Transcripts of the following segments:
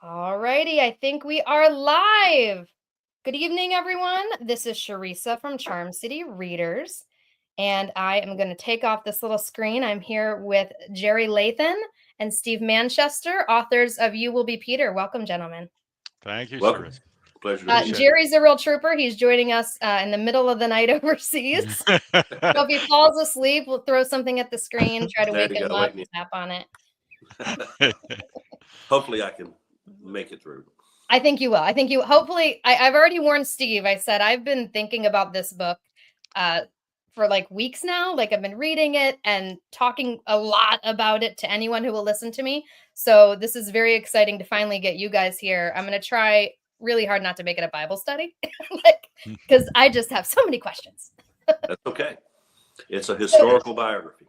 All righty, I think we are live. Good evening, everyone. This is Charissa from Charm City Readers, and I am going to take off this little screen. I'm here with Jerry Lathan and Steve Manchester, authors of You Will Be Peter. Welcome, gentlemen. Thank you, Welcome. Charissa. Pleasure to be here. Jerry's a real trooper. He's joining us in the middle of the night overseas. So if he falls asleep, we'll throw something at the screen, try to There wake you him go, up, wake me. tap on it. Hopefully I can make it through. I think you will. I think you hopefully I've already warned Steve. I said I've been thinking about this book for like weeks now. Like I've been reading it and talking a lot about it to anyone who will listen to me. So this is very exciting to finally get you guys here. I'm going to try really hard not to make it a Bible study because I just have so many questions. That's okay. It's a historical biography.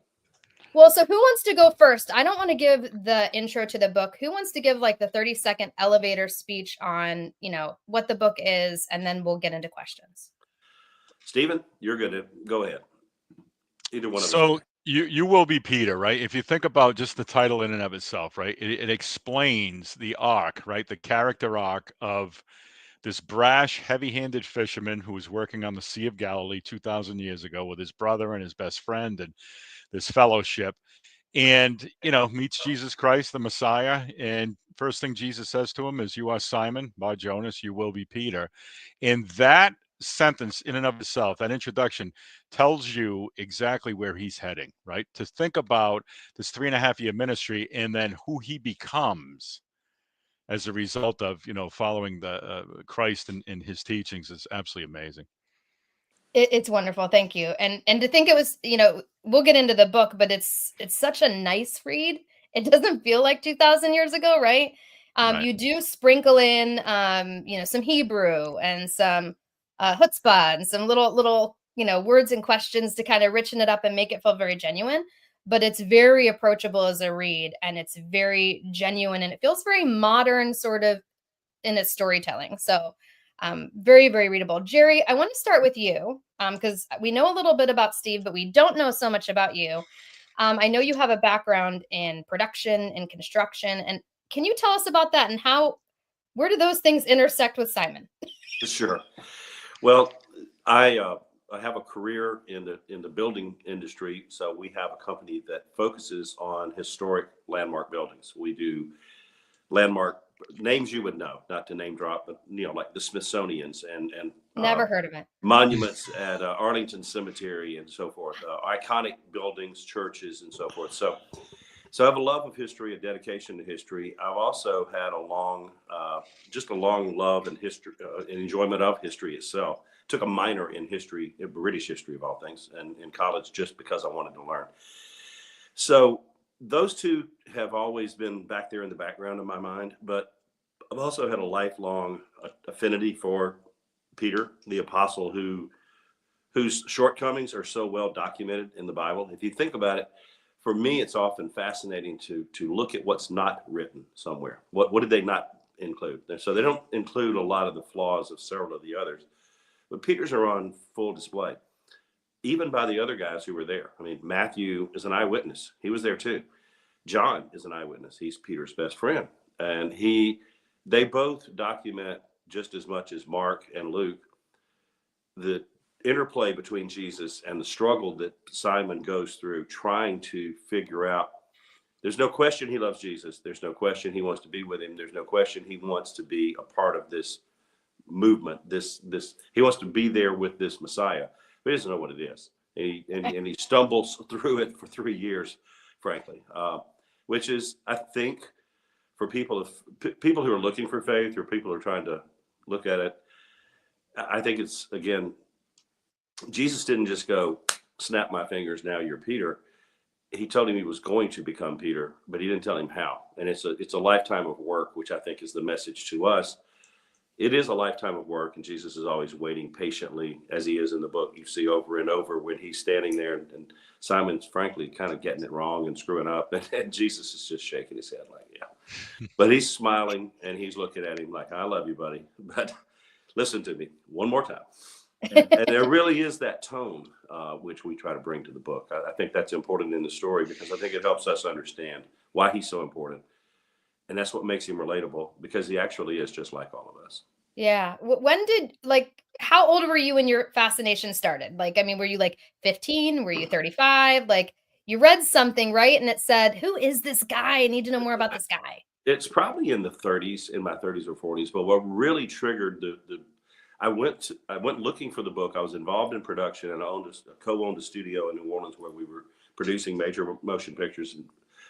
Well, so who wants to go first? I don't want to give the intro to the book. Who wants to give like the 30-second elevator speech on, what the book is, and then we'll get into questions. Stephen, you're good at go ahead. Either one of us. So you will be Peter, right? If you think about just the title in and of itself, right? It explains the arc, right? The character arc of this brash, heavy-handed fisherman who was working on the Sea of Galilee 2,000 years ago with his brother and his best friend and this fellowship, and meets Jesus Christ, the Messiah. And first thing Jesus says to him is, "You are Simon, Bar Jonas, you will be Peter." And that sentence in and of itself, that introduction, tells you exactly where he's heading, right? To think about this 3.5-year ministry and then who he becomes as a result of following the Christ and his teachings is absolutely amazing. It's wonderful. Thank you. And to think it was, we'll get into the book, but it's such a nice read. It doesn't feel like 2,000 years ago, right? Right. You do sprinkle in, some Hebrew and some chutzpah and some little, words and questions to kind of richen it up and make it feel very genuine. But it's very approachable as a read, and it's very genuine, and it feels very modern, sort of, in its storytelling. So very, very readable. Jerry, I want to start with you because we know a little bit about Steve, but we don't know so much about you. I know you have a background in production and construction. And can you tell us about that and where do those things intersect with Simon? Sure. Well, I have a career in the building industry. So we have a company that focuses on historic landmark buildings. We do landmark names you would know, not to name drop, but like the Smithsonian's and Never heard of it. monuments at Arlington Cemetery and so forth, iconic buildings, churches, and so forth. So I have a love of history, a dedication to history. I've also had a long love and history, and enjoyment of history itself. Took a minor in history, British history of all things, and in college just because I wanted to learn. So those two have always been back there in the background of my mind, but I've also had a lifelong affinity for Peter, the apostle, whose shortcomings are so well documented in the Bible. If you think about it, for me, it's often fascinating to look at what's not written somewhere. What did they not include? So they don't include a lot of the flaws of several of the others, but Peter's are on full display, even by the other guys who were there. I mean, Matthew is an eyewitness. He was there too. John is an eyewitness. He's Peter's best friend. And they both document just as much as Mark and Luke the interplay between Jesus and the struggle that Simon goes through trying to figure out. There's no question he loves Jesus. There's no question he wants to be with him. There's no question he wants to be a part of this movement. He wants to be there with this Messiah, but he doesn't know what it is. And he stumbles through it for 3 years, frankly, which is, I think, for people who are looking for faith or people who are trying to look at it, I think it's, again, Jesus didn't just go, snap my fingers, now you're Peter. He told him he was going to become Peter, but he didn't tell him how. And it's a lifetime of work, which I think is the message to us. It is a lifetime of work, and Jesus is always waiting patiently, as he is in the book. You see over and over when he's standing there, and Simon's frankly kind of getting it wrong and screwing up, and Jesus is just shaking his head like, yeah. But he's smiling, and he's looking at him like, I love you, buddy, but listen to me one more time. And there really is that tone, which we try to bring to the book. I think that's important in the story because I think it helps us understand why he's so important. And that's what makes him relatable, because he actually is just like all of us. Yeah. When did, like, how old were you when your fascination started? Like, I mean, were you like 15? Were you 35? Like, you read something, right? And it said, who is this guy? I need to know more about this guy. It's probably in the 30s, in my 30s or 40s. But what really triggered I went looking for the book. I was involved in production, and I co-owned a studio in New Orleans where we were producing major motion pictures and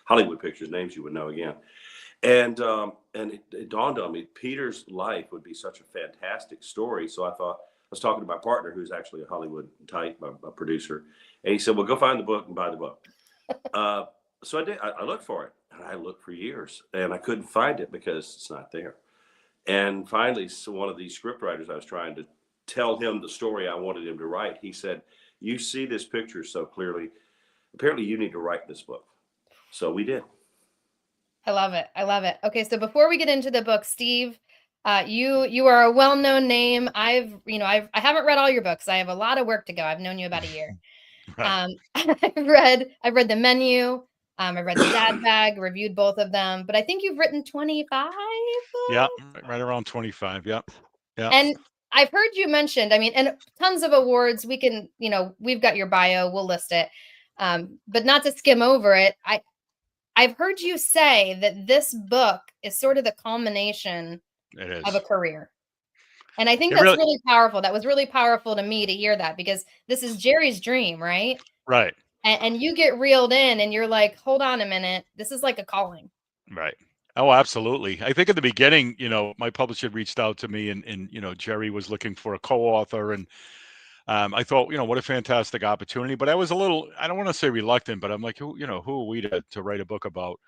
Hollywood pictures, names you would know again. And it dawned on me, Peter's life would be such a fantastic story. So I thought, I was talking to my partner, who's actually a Hollywood type, a producer, and he said, "Well, go find the book and buy the book." So I did. I looked for it, and I looked for years, and I couldn't find it because it's not there. And finally, so one of these script writers, I was trying to tell him the story I wanted him to write. He said, "You see this picture so clearly. Apparently, you need to write this book." So we did. I love it. I love it. Okay, so before we get into the book, Steve, you are a well-known name. I haven't read all your books. I have a lot of work to go. I've known you about a year. Right. I've read The Menu. I read The Dad Bag, reviewed both of them, but I think you've written 25 Yeah, books? right around 25. Yep. Yeah. And I've heard you mentioned, I mean, and tons of awards. We can, we've got your bio, we'll list it. But not to skim over it, I've heard you say that this book is sort of the culmination It of is. a career. And I think It that's really, really powerful. That was really powerful to me to hear that, because this is Jerry's dream, right? right. And you get reeled in and you're like, hold on a minute. This is like a calling. Right. Oh, absolutely. I think at the beginning, my publisher reached out to me, and Jerry was looking for a co-author, and I thought, what a fantastic opportunity. But I was a little, I don't want to say reluctant, but I'm like, who are we to write a book about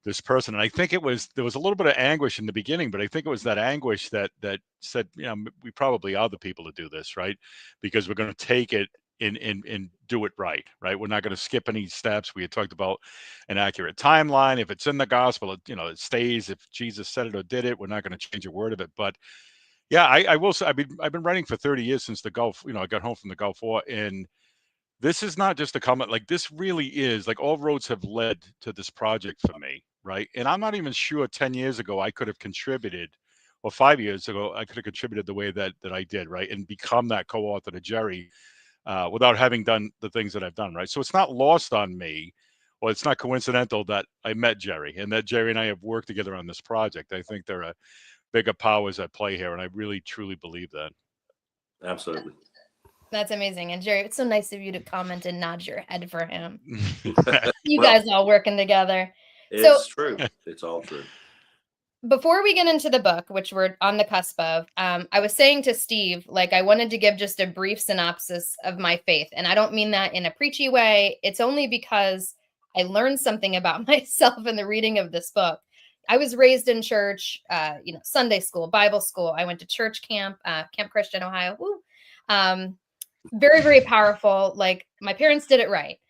this person? And I think there was a little bit of anguish in the beginning, but I think it was that anguish that said, we probably are the people to do this, right? Because we're going to take it and do it right. We're not going to skip any steps. We had talked about an accurate timeline. If it's in the gospel, it stays. If Jesus said it or did it, we're not going to change a word of it. But yeah, I will say, I've been writing for 30 years, since the Gulf. I got home from the Gulf War, and this is not just a comment. Like, this really is, like, all roads have led to this project for me, right? And I'm not even sure 10 years ago I could have contributed, or 5 years ago I could have contributed the way that I did, right? And become that co-author to Jerry, without having done the things that I've done, right? So it's not lost on me, or it's not coincidental that I met Jerry, and that Jerry and I have worked together on this project. I think there are bigger powers at play here, and I really truly believe that. Absolutely. That's amazing. And Jerry, it's so nice of you to comment and nod your head for him. You Well, guys all working together. it's true. It's all true. Before we get into the book, which we're on the cusp of, I was saying to Steve, like, I wanted to give just a brief synopsis of my faith. And I don't mean that in a preachy way. It's only because I learned something about myself in the reading of this book. I was raised in church, Sunday school, Bible school. I went to church camp, Camp Christian, Ohio. Woo. Very, very powerful. Like, my parents did it right.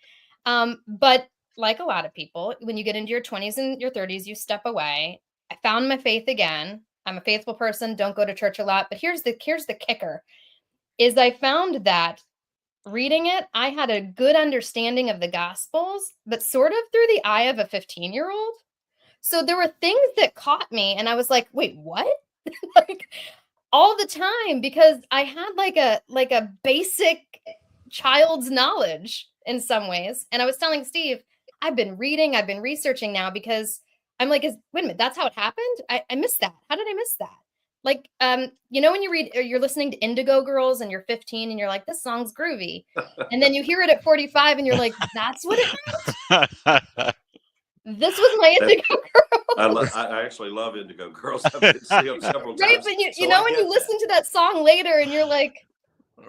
But like a lot of people, when you get into your 20s and your 30s, you step away. I found my faith again. I'm a faithful person, don't go to church a lot. But here's the kicker, is I found that reading it, I had a good understanding of the Gospels, but sort of through the eye of a 15-year-old. So there were things that caught me, and I was like, wait, what? Like, all the time, because I had like a basic child's knowledge in some ways. And I was telling Steve, I've been researching now, because I'm like, wait a minute, that's how it happened? I missed that. How did I miss that? Like, when you read, or you're listening to Indigo Girls and you're 15 and you're like, this song's groovy. And then you hear it at 45 and you're like, that's what it meant? This was my Indigo Girls. I actually love Indigo Girls. I've been seeing them several times. Right, but when you listen to that song later and you're like,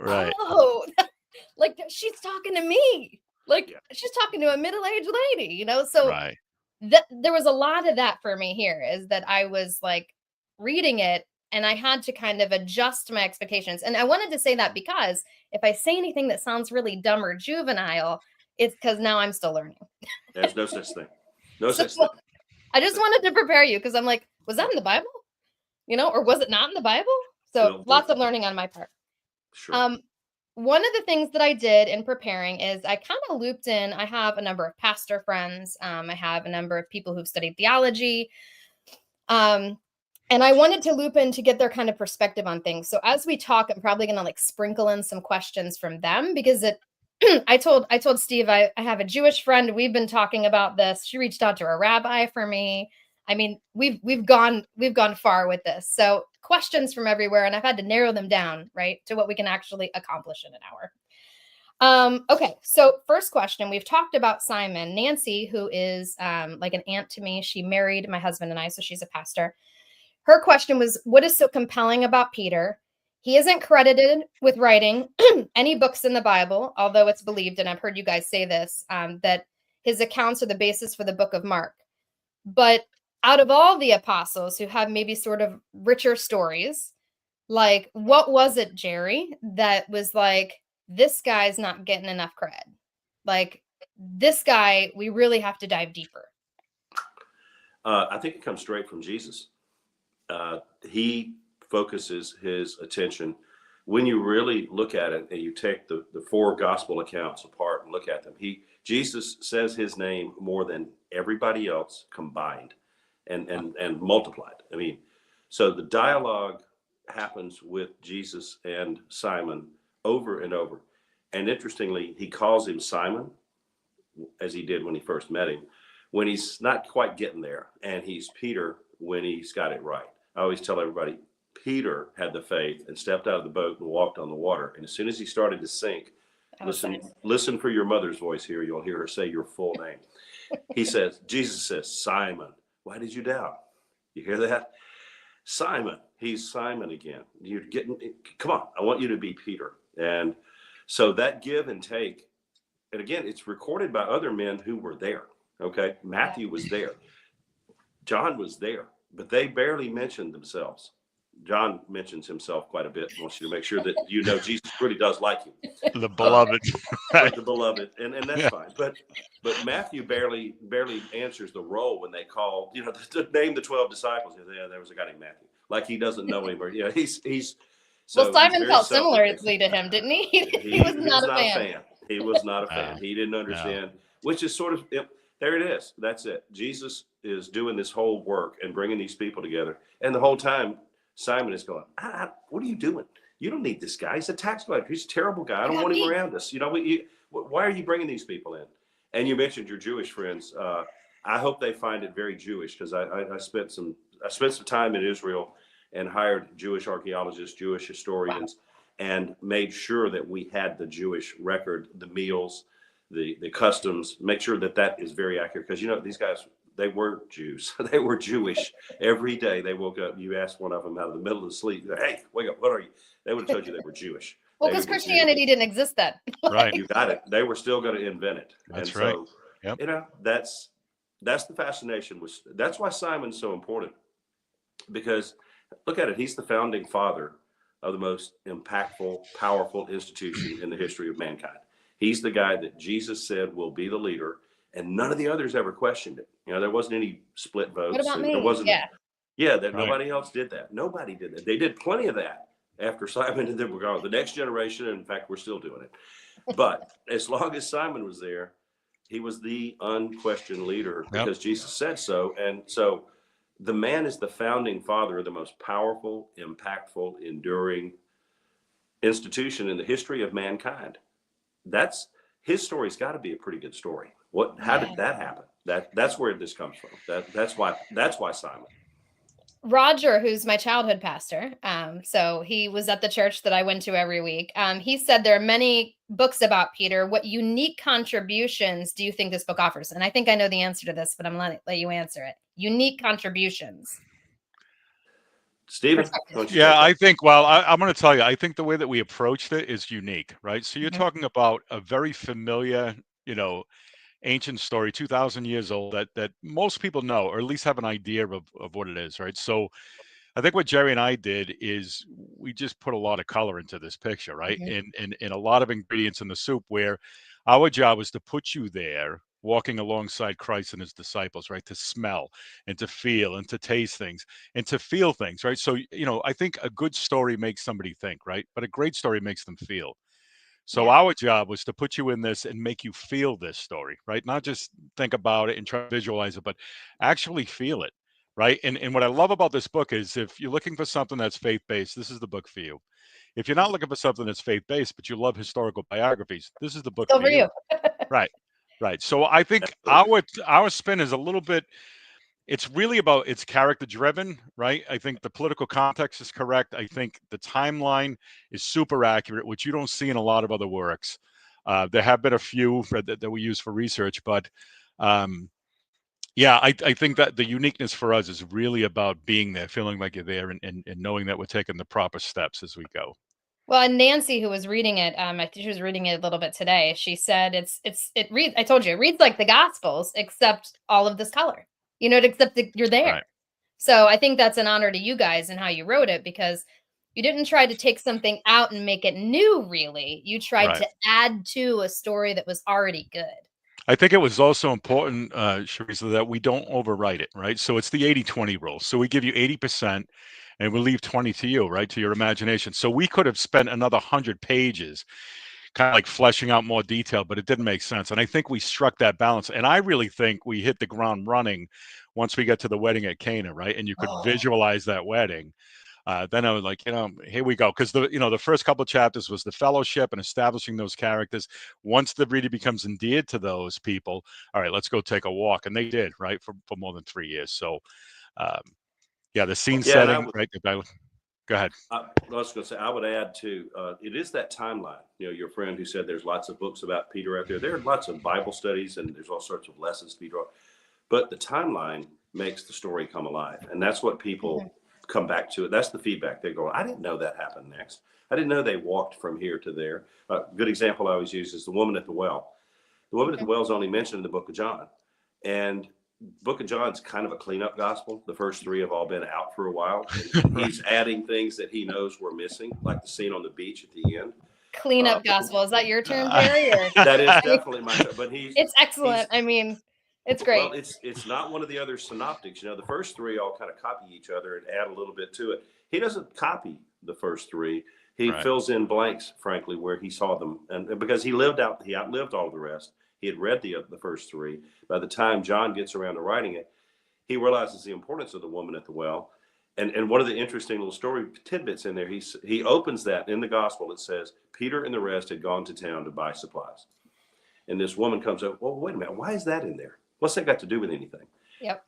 Right. oh, like, she's talking to me. Like, she's talking to a middle-aged lady, So Right. there was a lot of that for me here, is that I was like reading it and I had to kind of adjust my expectations. And I wanted to say that because if I say anything that sounds really dumb or juvenile, it's because now I'm still learning. There's no such thing. No such thing. I just wanted to prepare you, because I'm like, was that in the Bible? Or was it not in the Bible? So lots of learning on my part. Sure. One of the things that I did in preparing is I kind of looped in. I have a number of pastor friends. I have a number of people who've studied theology. And I wanted to loop in to get their kind of perspective on things. So as we talk, I'm probably going to like sprinkle in some questions from them because it I told Steve I have a Jewish friend. We've been talking about this. She reached out to a rabbi for me. I mean, we've gone far with this. So questions from everywhere, and I've had to narrow them down, right, to what we can actually accomplish in an hour. Okay, so first question. We've talked about Simon. Nancy, who is like an aunt to me, she married my husband and I, so she's a pastor. Her question was, what is so compelling about Peter? He isn't credited with writing any books in the Bible, although it's believed, and I've heard you guys say this, that his accounts are the basis for the book of Mark. But out of all the apostles who have maybe sort of richer stories, like what was it, Jerry, that was like, this guy's not getting enough cred? Like, this guy, we really have to dive deeper. I think it comes straight from Jesus. He focuses his attention. When you really look at it and you take the four gospel accounts apart and look at them, Jesus says his name more than everybody else combined and multiplied. I mean, so the dialogue happens with Jesus and Simon over and over. And interestingly, he calls him Simon, as he did when he first met him, when he's not quite getting there, and he's Peter when he's got it right. I always tell everybody, Peter had the faith and stepped out of the boat and walked on the water. And as soon as he started to sink, listen for your mother's voice here. You'll hear her say your full name. Jesus says, Simon, why did you doubt? You hear that? Simon, he's Simon again. Come on, I want you to be Peter. And so that give and take, and again, it's recorded by other men who were there. Okay. Matthew was there. John was there. But they barely mentioned themselves. John mentions himself quite a bit. Wants you to make sure that you know Jesus really does like you. The beloved. Right. The beloved. And that's fine. But Matthew barely answers the role when they call, to name the 12 disciples. Yeah, there was a guy named Matthew. Like he doesn't know him. Or, he's so well, Simon felt similarly to him, didn't he? He was not a fan. He was not a fan. He didn't understand, which is sort of, there it is. That's it. Jesus is doing this whole work and bringing these people together. And the whole time, Simon is going, what are you doing? You don't need this guy. He's a tax collector. He's a terrible guy. I don't want him around us. Why are you bringing these people in? And you mentioned your Jewish friends. I hope they find it very Jewish, because I spent some time in Israel and hired Jewish archaeologists, Jewish historians, and made sure that we had the Jewish record, the meals, the customs, make sure that is very accurate. Because, these guys, they were Jews. They were Jewish. Every day they woke up, you asked one of them out of the middle of the sleep, hey, wake up, what are you? They would have told you they were Jewish. Well, because Christianity didn't exist then. Right. You got it. They were still going to invent it. That's right. So, yep. That's the fascination. That's why Simon's so important. Because look at it. He's the founding father of the most impactful, powerful institution in the history of mankind. He's the guy that Jesus said will be the leader, and none of the others ever questioned it. There wasn't any split votes. What about me? There wasn't. Yeah, that right. Nobody else did that. Nobody did that. They did plenty of that after Simon and then were gone. The next generation, in fact, we're still doing it. But as long as Simon was there, he was the unquestioned leader because Jesus said so. And so the man is the founding father of the most powerful, impactful, enduring institution in the history of mankind. His story's got to be a pretty good story. How did that happen? That's where this comes from. That's why Simon. Roger, who's my childhood pastor, so he was at the church that I went to every week. He said there are many books about Peter. What unique contributions do you think this book offers? And I think I know the answer to this, but I'm going to let you answer it. Unique contributions. Stephen? Yeah, I think, I'm going to tell you, I think the way that we approached it is unique, right? So you're talking about a very familiar, ancient story, 2,000 years old, that most people know, or at least have an idea of what it is, right? So I think what Jerry and I did is we just put a lot of color into this picture, right? And a lot of ingredients in the soup, where our job was to put you there walking alongside Christ and his disciples, right? To smell and to feel and to taste things and to feel things, right? So, I think a good story makes somebody think, right? But a great story makes them feel. So our job was to put you in this and make you feel this story, right? Not just think about it and try to visualize it, but actually feel it, right? And what I love about this book is if you're looking for something that's faith-based, this is the book for you. If you're not looking for something that's faith-based, but you love historical biographies, this is the book Still for for you. you. Right. Right. So I think our spin is a little bit, it's really about, it's character driven, right? I think the political context is correct. I think the timeline is super accurate, which you don't see in a lot of other works. There have been a few that we use for research, but yeah, I think that the uniqueness for us is really about being there, feeling like you're there, and knowing that we're taking the proper steps as we go. Well, and Nancy, who was reading it, I think she was reading it a little bit today. She said it reads. I told you, it reads like the Gospels, except all of this color. You know, except that you're there. Right. So I think that's an honor to you guys and how you wrote it, because you didn't try to take something out and make it new. Really, you tried Right. to add to a story that was already good. I think it was also important, Charissa, that we don't overwrite it, right? So it's the 80-20 rule. So we give you 80% and we leave 20 to you, right? To your imagination. So we could have spent another 100 pages kind of like fleshing out more detail, but it didn't make sense. And I think we struck that balance. And I really think we hit the ground running once we get to the wedding at Cana, right? And you could visualize that wedding. Then I was like, here we go. Because the first couple of chapters was the fellowship and establishing those characters. Once the reader becomes endeared to those people, all right, let's go take a walk. And they did, right, for more than 3 years. So, yeah, the scene setting, right? Go ahead. I was going to say, I would add too, it is that timeline. Your friend who said there's lots of books about Peter out there. There are lots of Bible studies and there's all sorts of lessons to be drawn. But the timeline makes the story come alive. And that's what people come back to. That's the feedback. They go, I didn't know that happened next. I didn't know they walked from here to there. A good example I always use is the woman at the well. The woman at the well is only mentioned in the book of John. And Book of John's kind of a cleanup gospel. The first 3 have all been out for a while. And he's adding things that he knows were missing, like the scene on the beach at the end. Cleanup gospel. Is that your term, Jerry? Or? That is definitely my term. But it's excellent. I mean, it's great. Well, it's not one of the other synoptics. The first 3 all kind of copy each other and add a little bit to it. He doesn't copy the first 3. He fills in blanks, frankly, where he saw them. And because he outlived all of the rest. He had read the first 3. By the time John gets around to writing it, he realizes the importance of the woman at the well. And one of the interesting little story tidbits in there, he opens that in the gospel. It says, Peter and the rest had gone to town to buy supplies. And this woman comes up, well, wait a minute, why is that in there? What's that got to do with anything? Yep.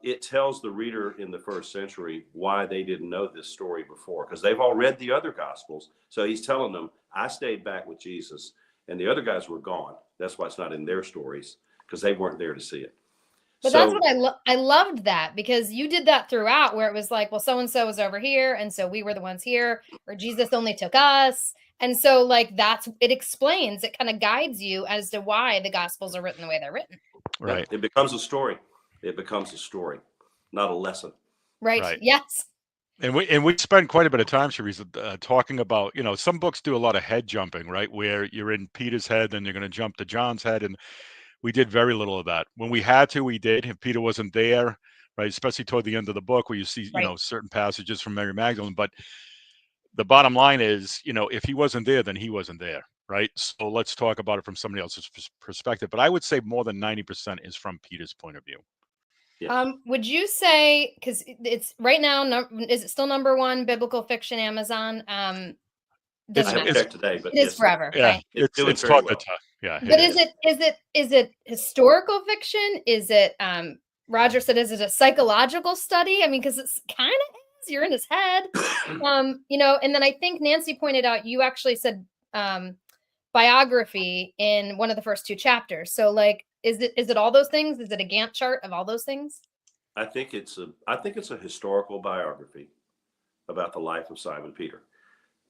It tells the reader in the first century why they didn't know this story before, because they've all read the other gospels. So he's telling them, I stayed back with Jesus and the other guys were gone. That's why it's not in their stories, because they weren't there to see it. But that's what I loved that, because you did that throughout, where it was like, well, so-and-so was over here. And so we were the ones here, or Jesus only took us. And so like, it explains, it kind of guides you as to why the gospels are written the way they're written. Right. It becomes a story. It becomes a story, not a lesson. Right. Yes. And we spend quite a bit of time, Charissa, talking about, some books do a lot of head jumping, right? Where you're in Peter's head, then you're going to jump to John's head. And we did very little of that. When we had to, we did. If Peter wasn't there, right, especially toward the end of the book where you see, certain passages from Mary Magdalene. But the bottom line is, if he wasn't there, then he wasn't there, right? So let's talk about it from somebody else's perspective. But I would say more than 90% is from Peter's point of view. Yeah. Would you say, because it's right now, is it still #1 biblical fiction Amazon? Doesn't matter. Check today, but it is forever. Yeah, right? it's taught well. Yeah, but is it historical fiction? Is it Roger said, is it a psychological study? I mean, because it's kind of you're in his head, and then I think Nancy pointed out you actually said biography in one of the first 2 chapters. So like, is it all those things? Is it a Gantt chart of all those things? I think it's a historical biography about the life of Simon Peter.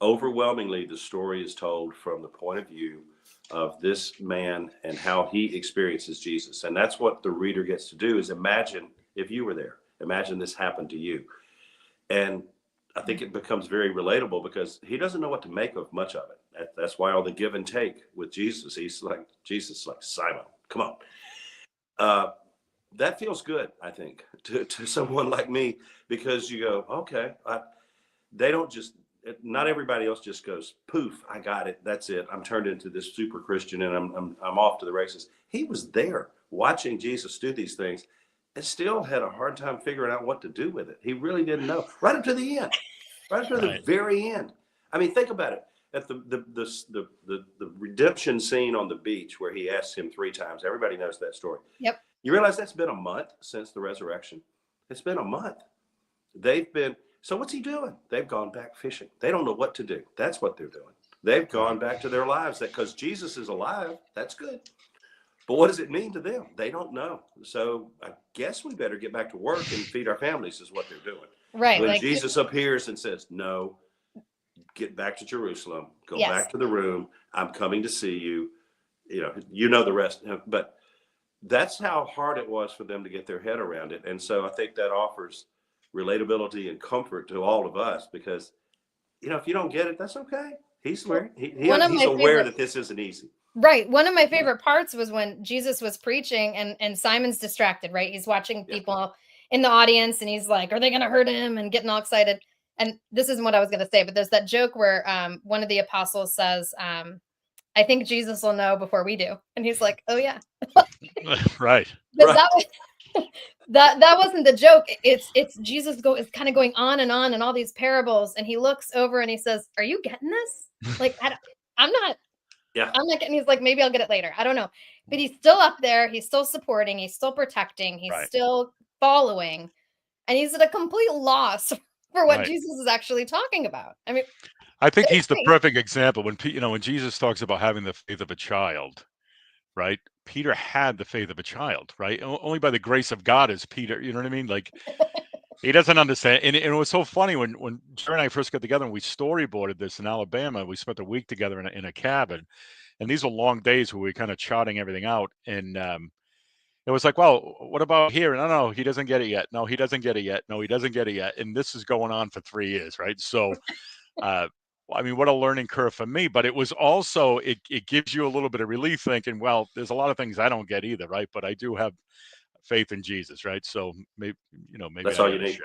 Overwhelmingly, the story is told from the point of view of this man and how he experiences Jesus. And that's what the reader gets to do, is imagine if you were there. Imagine this happened to you. And I think it becomes very relatable because he doesn't know what to make of much of it. That's why all the give and take with Jesus. He's like, Jesus, like, Simon, come on. That feels good, I think, to someone like me, because you go, okay, not everybody else just goes, poof, I got it. That's it. I'm turned into this super Christian and I'm off to the races. He was there watching Jesus do these things. and still had a hard time figuring out what to do with it. He really didn't know right up to the end, right up to the very end. I mean, think about it. At the redemption scene on the beach where he asks him 3 times. Everybody knows that story. Yep. You realize that's been a month since the resurrection. It's been a month. So what's he doing? They've gone back fishing. They don't know what to do. That's what they're doing. They've gone back to their lives. That because Jesus is alive, that's good. But what does it mean to them? They don't know. So I guess we better get back to work and feed our families is what they're doing. Right. When Jesus appears and says, no, get back to Jerusalem, go back to the room. I'm coming to see you. You know the rest. But that's how hard it was for them to get their head around it. And so I think that offers relatability and comfort to all of us because, if you don't get it, that's okay. He's aware. He's aware that this isn't easy. Right. One of my favorite parts was when Jesus was preaching and Simon's distracted, right? He's watching people in the audience and he's like, are they going to hurt him? And getting all excited. And this isn't what I was going to say, but there's that joke where one of the apostles says, I think Jesus will know before we do. And he's like, oh yeah. Right. That wasn't the joke. It's Jesus is kind of going on and all these parables. And he looks over and he says, are you getting this? Like, I'm not. Yeah. I'm like, and he's like, maybe I'll get it later. I don't know. But he's still up there. He's still supporting. He's still protecting. He's still following. And he's at a complete loss for what Jesus is actually talking about. I mean, I think he's the perfect example when Jesus talks about having the faith of a child, right? Peter had the faith of a child, right? Only by the grace of God is Peter. You know what I mean? Like, he doesn't understand. And it was so funny when Jerry and I first got together and we storyboarded this in Alabama. We spent a week together in a cabin. And these were long days where we were kind of charting everything out. And it was like, well, what about here? No, he doesn't get it yet. No, he doesn't get it yet. No, he doesn't get it yet. And this is going on for 3 years, right? So, I mean, what a learning curve for me. But it was also, it gives you a little bit of relief thinking, well, there's a lot of things I don't get either, right? But I do have faith in Jesus, right? So maybe that's all you need.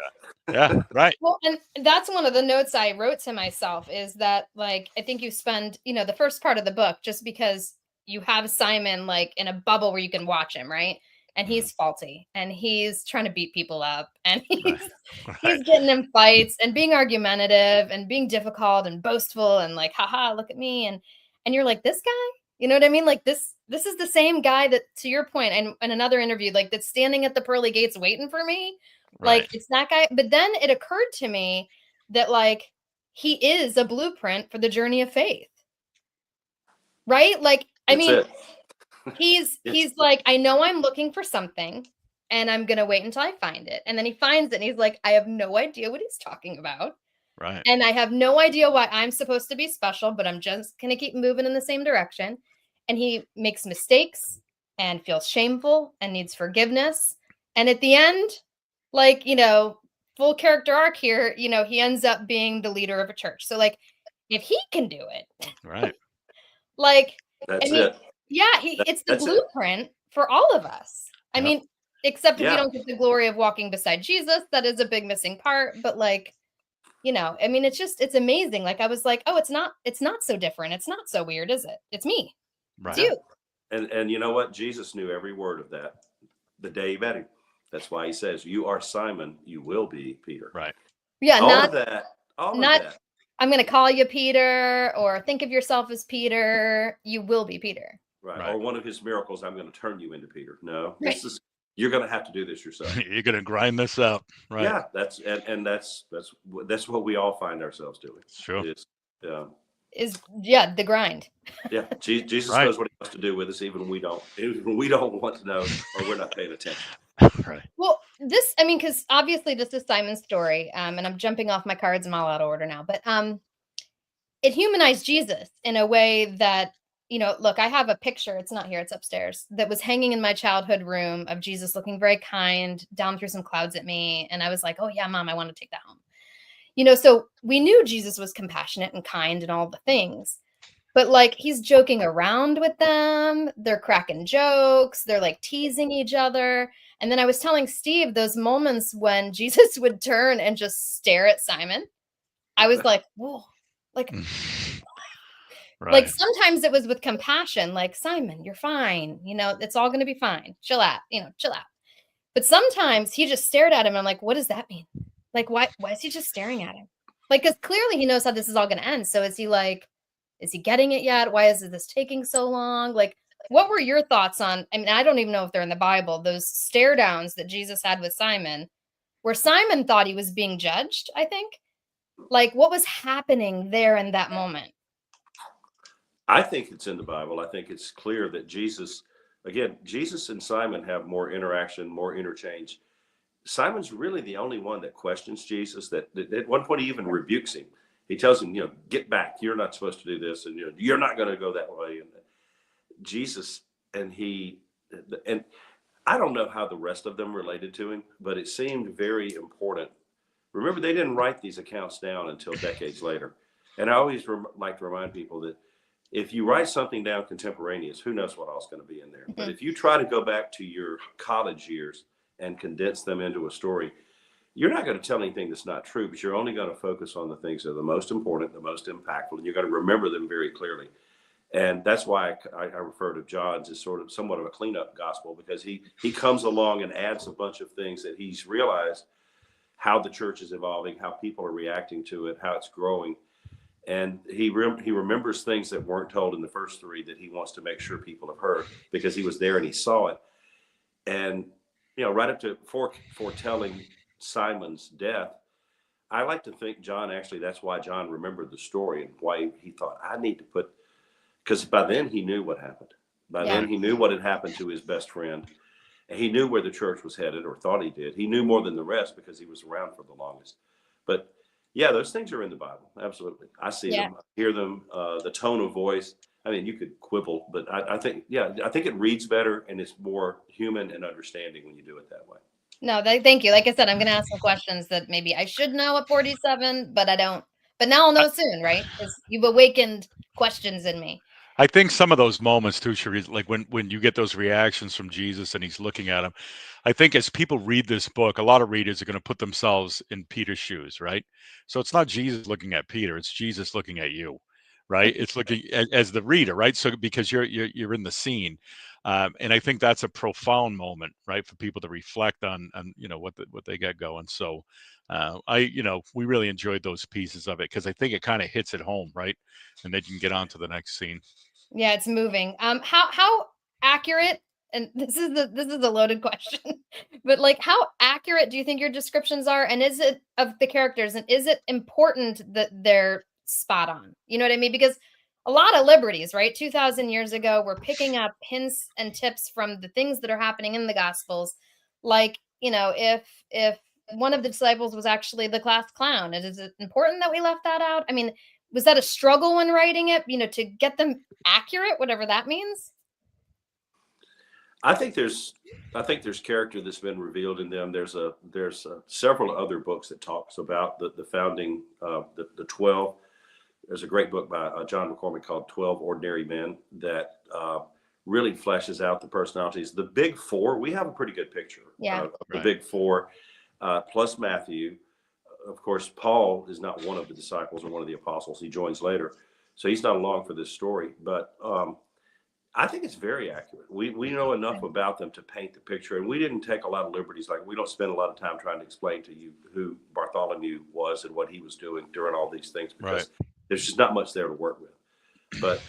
Yeah, right. Well, and that's one of the notes I wrote to myself is that, like, I think you spend, the first part of the book just because you have Simon like in a bubble where you can watch him, right? And he's faulty and he's trying to beat people up and he's getting in fights and being argumentative and being difficult and boastful and like, haha, look at me. And you're like, this guy, you know what I mean? Like this is the same guy that, to your point, and in another interview, like that's standing at the pearly gates waiting for me. Like it's that guy. But then it occurred to me that like he is a blueprint for the journey of faith. Right? Like, I mean, he's like, I know I'm looking for something and I'm going to wait until I find it. And then he finds it and he's like, I have no idea what he's talking about. Right. And I have no idea why I'm supposed to be special, but I'm just going to keep moving in the same direction. And he makes mistakes and feels shameful and needs forgiveness. And at the end, like, full character arc here, he ends up being the leader of a church. So like, if he can do it, right. Like, that's it. Yeah, it's the blueprint for all of us. I mean, except if you don't get the glory of walking beside Jesus, that is a big missing part. But like, I mean, it's amazing. Like I was like, oh, it's not so different. It's not so weird, is it? It's me. Right. It's you. And you know what? Jesus knew every word of that the day he met him. That's why he says, you are Simon, you will be Peter. Right. Yeah. All of that. I'm going to call you Peter, or think of yourself as Peter. You will be Peter. Right. Or one of his miracles, I'm going to turn you into Peter. No, you're going to have to do this yourself. You're going to grind this up. Right. Yeah. That's what we all find ourselves doing. Sure. The grind. Yeah. Jesus knows what he wants to do with us, even when we don't want to know, or we're not paying attention. Right. Well, because obviously this is Simon's story, and I'm jumping off my cards. I'm all out of order now, but it humanized Jesus in a way that, look, I have a picture. It's not here. It's upstairs. That was hanging in my childhood room of Jesus looking very kind down through some clouds at me, and I was like, oh yeah, Mom, I want to take that home. So we knew Jesus was compassionate and kind and all the things. But like, he's joking around with them. They're cracking jokes. They're like teasing each other. And then I was telling Steve those moments when Jesus would turn and just stare at Simon. I was like, whoa, like, like sometimes it was with compassion, like, Simon, you're fine. It's all going to be fine. Chill out, chill out. But sometimes he just stared at him. And I'm like, what does that mean? Like, why is he just staring at him? Like, because clearly he knows how this is all going to end. So is he getting it yet? Why is this taking so long? Like, what were your thoughts on, I mean, I don't even know if they're in the Bible, those stare downs that Jesus had with Simon, where Simon thought he was being judged, I think. Like, what was happening there in that moment? I think it's in the Bible. I think it's clear that Jesus and Simon have more interaction, more interchange. Simon's really the only one that questions Jesus, that at one point he even rebukes him. He tells him, get back. You're not supposed to do this. And, you're not going to go that way. And Jesus and I don't know how the rest of them related to him, but it seemed very important. Remember, they didn't write these accounts down until decades later. And I always like to remind people that if you write something down contemporaneous, who knows what else is going to be in there. Mm-hmm. But if you try to go back to your college years and condense them into a story, you're not going to tell anything that's not true, but you're only going to focus on the things that are the most important, the most impactful, and you're going to remember them very clearly. And that's why I refer to John's as sort of somewhat of a cleanup gospel, because he comes along and adds a bunch of things that he's realized how the church is evolving, how people are reacting to it, how it's growing. And he remembers things that weren't told in the first three that he wants to make sure people have heard, because he was there and he saw it. And, right up to foretelling Simon's death, I like to think John, actually, that's why John remembered the story and why he thought, I need to because by then he knew what happened. By then he knew what had happened to his best friend. And he knew where the church was headed, or thought he did. He knew more than the rest because he was around for the longest. But yeah, those things are in the Bible. Absolutely. I see them, I hear them, the tone of voice. I mean, you could quibble, but I think it reads better and it's more human and understanding when you do it that way. No, thank you. Like I said, I'm going to ask some questions that maybe I should know at 47, but I don't. But now I'll know soon, right? Because you've awakened questions in me. I think some of those moments too, Charisse, like when you get those reactions from Jesus and he's looking at him, I think as people read this book, a lot of readers are going to put themselves in Peter's shoes, right? So it's not Jesus looking at Peter, it's Jesus looking at you, right? It's looking as the reader, right? So because you're in the scene, and I think that's a profound moment, right, for people to reflect on what they got going. So we really enjoyed those pieces of it because I think it kind of hits it home, right? And then you can get on to the next scene. Yeah, it's moving. How accurate, and this is a loaded question, but like, how accurate do you think your descriptions are? And is it of the characters, and is it important that they're spot on? You know what I mean? Because a lot of liberties, right? 2,000 years ago, we're picking up hints and tips from the things that are happening in the Gospels. Like, if one of the disciples was actually the class clown, is it important that we left that out? I mean, was that a struggle when writing it, to get them accurate, whatever that means? I think there's character that's been revealed in them. There's several other books that talks about the founding, the 12. There's a great book by John McCormick called 12 Ordinary Men that really fleshes out the personalities. The big four, we have a pretty good picture of the big four, plus Matthew. Of course, Paul is not one of the disciples or one of the apostles. He joins later. So he's not along for this story. But I think it's very accurate. We know enough about them to paint the picture. And we didn't take a lot of liberties. Like, we don't spend a lot of time trying to explain to you who Bartholomew was and what he was doing during all these things, because there's just not much there to work with. But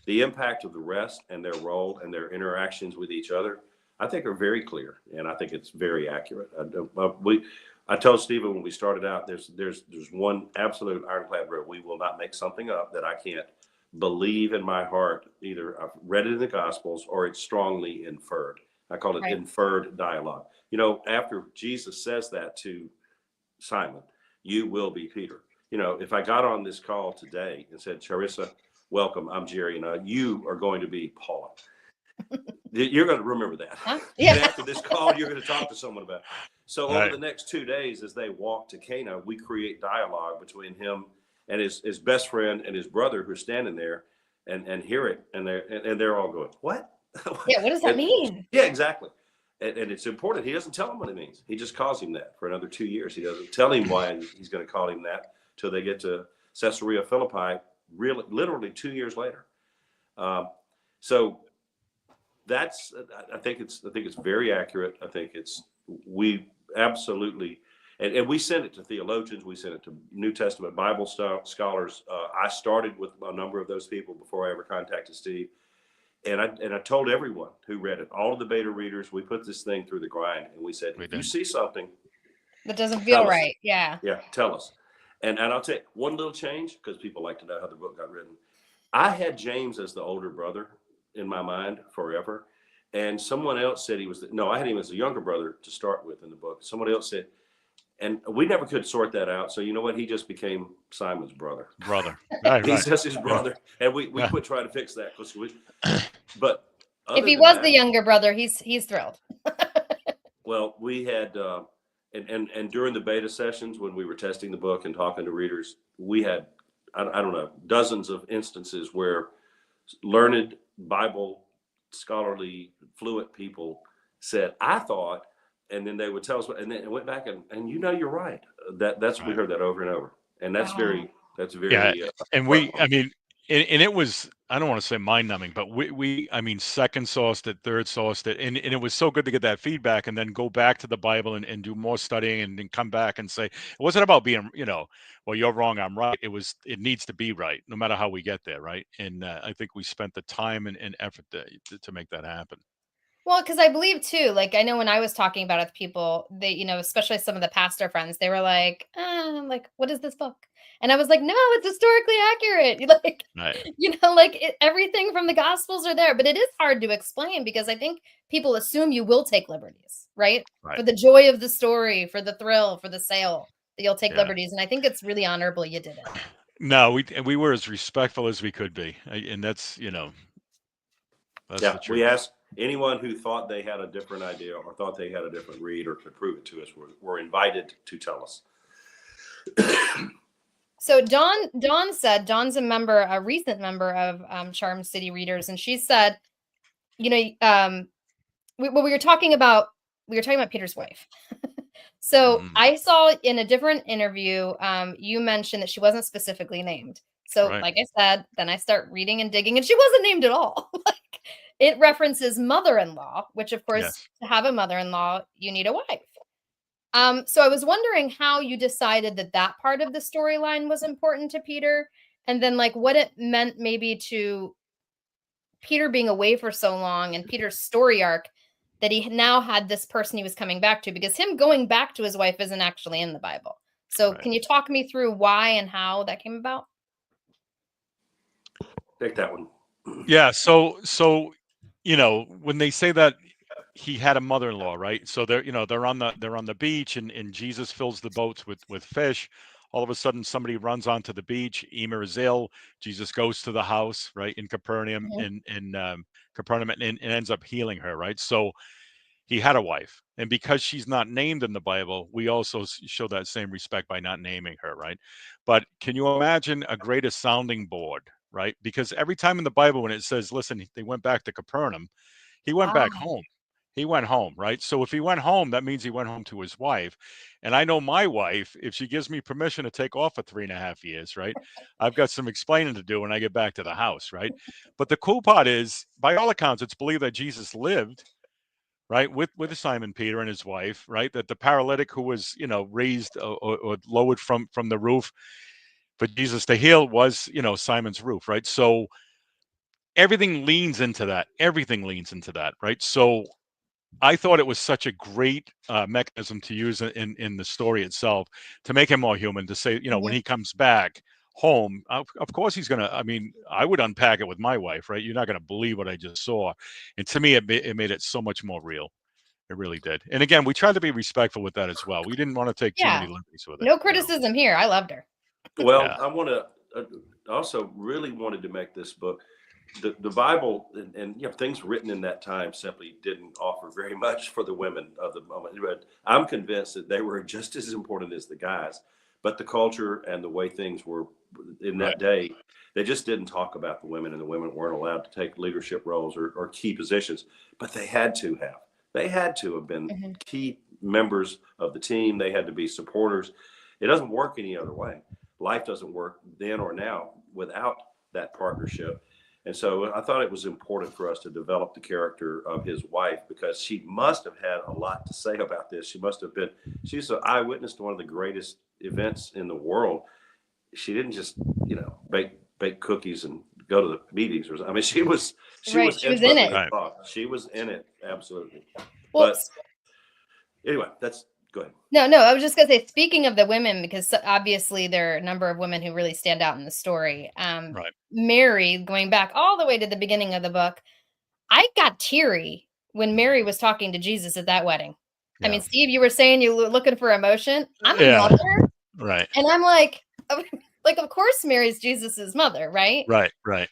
the impact of the rest and their role and their interactions with each other, I think, are very clear. And I think it's very accurate. I told Stephen when we started out, there's one absolute ironclad rule. We will not make something up that I can't believe in my heart. Either I've read it in the Gospels or it's strongly inferred. I call it inferred dialogue. After Jesus says that to Simon, you will be Peter. If I got on this call today and said, Charissa, welcome, I'm Jerry, and you are going to be Paula. You're going to remember that. Huh? Yeah. And after this call, you're going to talk to someone about it. So over the next 2 days, as they walk to Cana, we create dialogue between him and his best friend and his brother who are standing there and hear it. And they're all going, what? Yeah, what does that mean? Yeah, exactly. And it's important. He doesn't tell him what it means. He just calls him that for another 2 years. He doesn't tell him why he's going to call him that till they get to Caesarea Philippi, literally 2 years later. So I think it's very accurate. I think it's we absolutely, and we sent it to theologians, we sent it to New Testament Bible scholars. I started with a number of those people before I ever contacted Steve. And I told everyone who read it, all of the beta readers, we put this thing through the grind, and we said, if you see something that doesn't feel us. right, yeah, tell us. And I'll tell you one little change, because people like to know how the book got written. I had James as the older brother in my mind forever, and someone else said he was I had him as the younger brother to start with in the book. Someone else said, and we never could sort that out. So you know what? He just became Simon's brother. Right, He's just his brother, and we quit trying to fix that because But if he was the younger brother, he's thrilled. Well, we had and during the beta sessions when we were testing the book and talking to readers, we had I don't know, dozens of instances where learned Bible scholarly fluent people said, I thought, and then they would tell us, and then it went back and you're right. That's we heard that over and over, and that's very and we, I mean, and it was, I don't want to say mind numbing, but I mean, second sourced it, third sourced it, and it was so good to get that feedback and then go back to the Bible and do more studying and then come back and say, it wasn't about being, well, you're wrong, I'm right. It needs to be right, no matter how we get there, right? And I think we spent the time and effort to make that happen. Well, because I believe too, like I know when I was talking about it with people, they, especially some of the pastor friends, they were like, what is this book? And I was like, no, it's historically accurate. Like, right. Everything from the Gospels are there, but it is hard to explain because I think people assume you will take liberties, right? For the joy of the story, for the thrill, for the sale, that you'll take liberties. And I think it's really honorable you did it. No, we were as respectful as we could be. And that's, that's the truth. We asked anyone who thought they had a different idea or thought they had a different read or could prove it to us were invited to tell us. So Dawn said, Dawn's a recent member of Charm City Readers, and she said, we were talking about Peter's wife. So I saw in a different interview, you mentioned that she wasn't specifically named. So like I said, then I start reading and digging, and she wasn't named at all. It references mother-in-law, which of course, to have a mother-in-law, you need a wife. So I was wondering how you decided that part of the storyline was important to Peter, and then what it meant maybe to Peter being away for so long and Peter's story arc that he now had this person he was coming back to, because him going back to his wife isn't actually in the Bible. So can you talk me through why and how that came about? Take that one. Yeah. So when they say that he had a mother-in-law, right? So they're on the beach and Jesus fills the boats with fish. All of a sudden somebody runs onto the beach. Emer is ill. Jesus goes to the house, right, in Capernaum, in Capernaum, and ends up healing her, right? So he had a wife, and because she's not named in the Bible, we also show that same respect by not naming her, right? But can you imagine a greater sounding board, right? Because every time in the Bible when it says, listen, they went back to Capernaum, he went back home. He went home, right? So if he went home, that means he went home to his wife. And I know my wife, if she gives me permission to take off for 3.5 years, right? I've got some explaining to do when I get back to the house, right? But the cool part is, by all accounts, it's believed that Jesus lived, right, with Simon Peter and his wife, right? That the paralytic who was, raised or lowered from the roof for Jesus to heal was, Simon's roof, right? So everything leans into that. Everything leans into that, right? So I thought it was such a great mechanism to use in the story itself to make him more human, to say, when he comes back home, of course he's going to, I would unpack it with my wife, right? You're not going to believe what I just saw. And to me, it made it so much more real. It really did. And again, we tried to be respectful with that as well. We didn't want to take too many liberties with it. No criticism here. I loved her. Well, I want to also really wanted to make this book, the Bible and things written in that time simply didn't offer very much for the women of the moment. But I'm convinced that they were just as important as the guys, but the culture and the way things were in that day, they just didn't talk about the women, and the women weren't allowed to take leadership roles or key positions, but they had to have. They had to have been key members of the team. They had to be supporters. It doesn't work any other way. Life doesn't work then or now without that partnership. And so I thought it was important for us to develop the character of his wife, because she must have had a lot to say about this. She's an eyewitness to one of the greatest events in the world. She didn't just, bake cookies and go to the meetings. I mean, she was in it. involved. She was in it. Absolutely. Well, But anyway, go ahead. No, I was just gonna say, speaking of the women, because obviously there are a number of women who really stand out in the story. Mary, going back all the way to the beginning of the book, I got teary when Mary was talking to Jesus at that wedding. Yeah. I mean, Steve, you were saying you were looking for emotion. I'm a mother, right? And I'm like, of course, Mary's Jesus's mother, right? Right.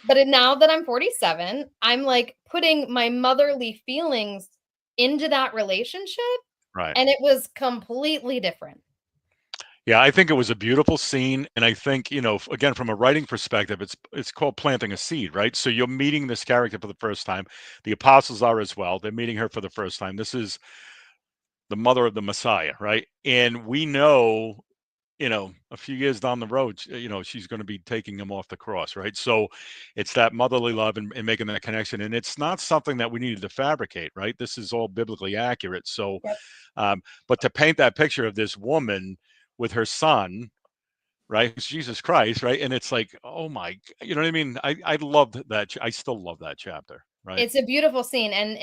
But now that I'm 47, I'm like putting my motherly feelings into that relationship. Right. And it was completely different. Yeah, I think it was a beautiful scene. And I think, again, from a writing perspective, it's called planting a seed, right? So you're meeting this character for the first time. The apostles are as well. They're meeting her for the first time. This is the mother of the Messiah, right? And we know, a few years down the road, she's going to be taking him off the cross, right? So it's that motherly love and making that connection. And it's not something that we needed to fabricate, right? This is all biblically accurate. So, but to paint that picture of this woman with her son, right? It's Jesus Christ, right? And it's like, oh my, you know what I mean? I loved that. I still love that chapter, right? It's a beautiful scene. And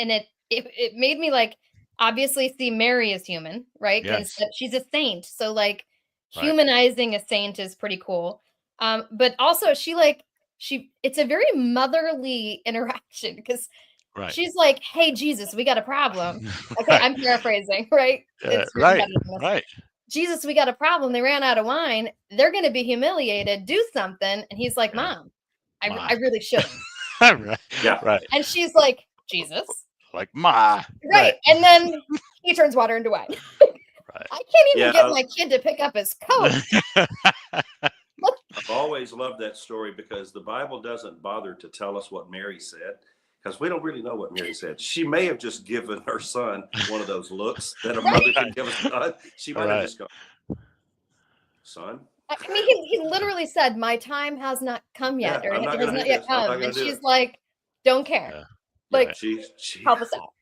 it made me like, obviously see Mary as human, right? Because she's a saint. So like, humanizing a saint is pretty cool. But also it's a very motherly interaction, because she's like, hey, Jesus, we got a problem. Okay, I'm paraphrasing, right? Right. Jesus, we got a problem. They ran out of wine. They're going to be humiliated. Do something. And he's like, Mom, I really shouldn't. Right. Yeah. Right. And she's like, Jesus. Like, Ma. Right. And then he turns water into wine. I can't even get my kid to pick up his coat. I've always loved that story, because the Bible doesn't bother to tell us what Mary said, because we don't really know what Mary said. She may have just given her son one of those looks that a mother can give a son. She might have just gone, son. I mean, he literally said, my time has not come yet, or it has not yet come. And she's like, don't care. Like, she help us out.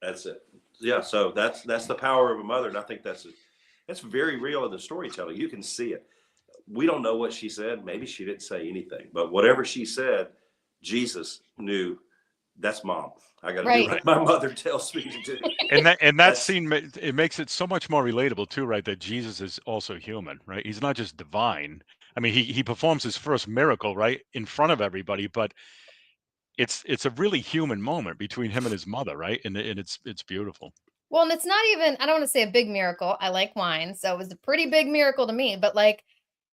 That's it. Yeah, so that's the power of a mother, and I think that's very real in the storytelling. You can see it. We don't know what she said. Maybe she didn't say anything, but whatever she said, Jesus knew. That's Mom. I got to do what my mother tells me to do. And that scene, it makes it so much more relatable too, right? That Jesus is also human, right? He's not just divine. I mean, he performs his first miracle right in front of everybody, but it's a really human moment between him and his mother, right? And it's beautiful. Well, and it's not even, I don't want to say a big miracle. I like wine, so it was a pretty big miracle to me, but like,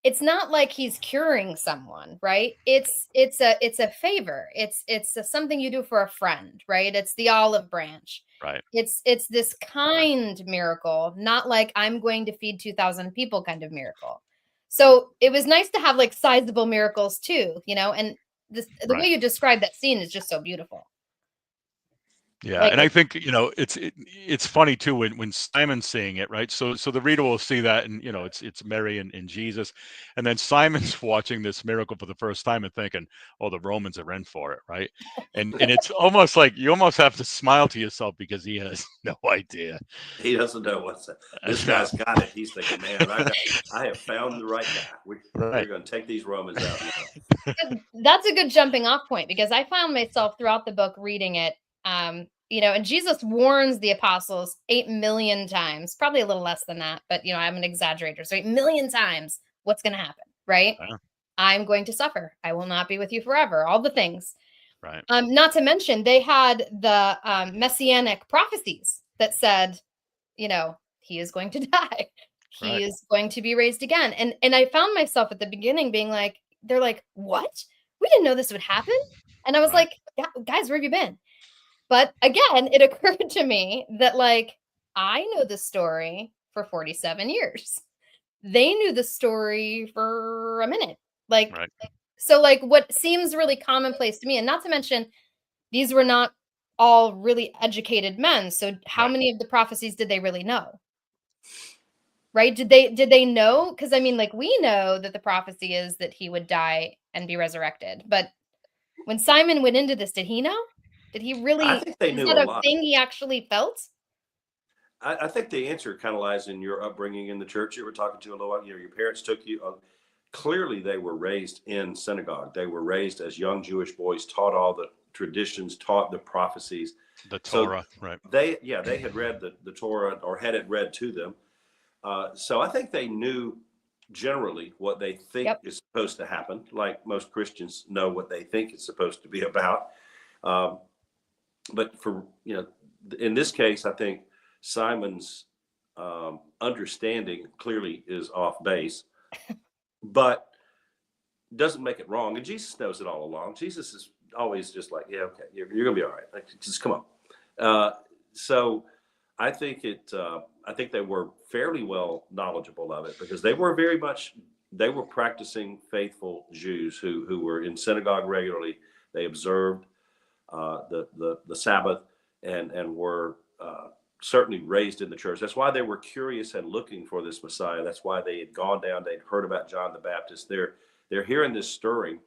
it's not like he's curing someone, right? It's a favor. It's something you do for a friend, right? It's the olive branch. Right. It's this kind miracle, not like I'm going to feed 2,000 people kind of miracle. So it was nice to have like sizable miracles too, and the way you describe that scene is just so beautiful. Yeah, and I think it's funny too when Simon's seeing it, right? So the reader will see that, and it's Mary and Jesus, and then Simon's watching this miracle for the first time and thinking, "Oh, the Romans are in for it," right? And it's almost like you almost have to smile to yourself, because he has no idea. He doesn't know what's that. This guy's got it. He's thinking, "Man, I have found the right guy. We're going to take these Romans out." That's a good jumping off point, because I found myself throughout the book reading it. And Jesus warns the apostles 8 million times, probably a little less than that, but I'm an exaggerator. So 8 million times, what's going to happen, right? I'm going to suffer. I will not be with you forever. All the things. Right. Not to mention, they had the messianic prophecies that said, he is going to die. He is going to be raised again. And I found myself at the beginning being like, they're like, what? We didn't know this would happen. And I was like, guys, where have you been? But again, it occurred to me that like, I know the story for 47 years. They knew the story for a minute. Like, so like what seems really commonplace to me, and not to mention, these were not all really educated men. So how many of the prophecies did they really know? Right? Did they know? Because I mean, like, we know that the prophecy is that he would die and be resurrected, but When Simon went into this, did he know? Did he really? I think they Is knew that a a lot. thing he actually felt? I think the answer kind of lies in your upbringing in the church you were talking to a little while. You know, your parents took you. Clearly, they were raised in synagogue. They were raised as young Jewish boys, taught all the traditions, taught the prophecies. The So Torah, right? they had read the Torah or had it read to them. So I think they knew generally what they think Yep. is supposed to happen, like most Christians know what they think it's supposed to be about. But for, you know, in this case, I think Simon's understanding clearly is off base, but doesn't make it wrong. And Jesus knows it all along. Jesus is always just like, yeah, okay, you're going to be all right. Like, just come on. So I think I think they were fairly well knowledgeable of it because they were practicing faithful Jews who were in synagogue regularly. They observed the Sabbath and were certainly raised in the church. That's why they were curious and looking for this Messiah. That's why they had gone down. They'd heard about John the Baptist. They're hearing this stirring,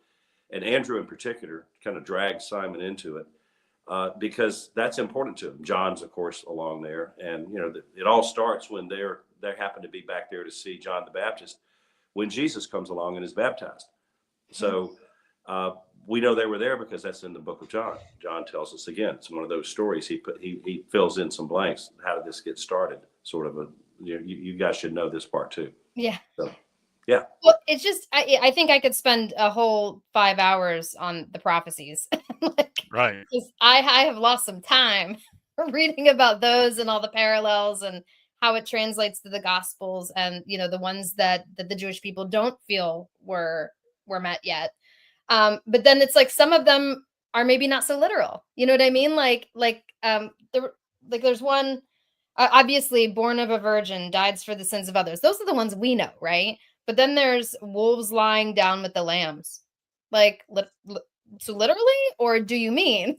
and Andrew in particular kind of dragged Simon into it because that's important to him. John's, of course, along there, and you know it all starts when they happen to be back there to see John the Baptist when Jesus comes along and is baptized. So we know they were there because that's in the book of John. John tells us again. It's one of those stories he fills in some blanks. How did this get started? Sort of you guys should know this part too. Yeah. So, yeah. Well, it's just I think I could spend a whole 5 hours on the prophecies. Right. I have lost some time reading about those and all the parallels and how it translates to the Gospels and you know the ones that the Jewish people don't feel were met yet. But then it's like some of them are maybe not so literal. You know what I mean? There's one obviously born of a virgin, dies for the sins of others. Those are the ones we know, right? But then there's wolves lying down with the lambs. So literally, or do you mean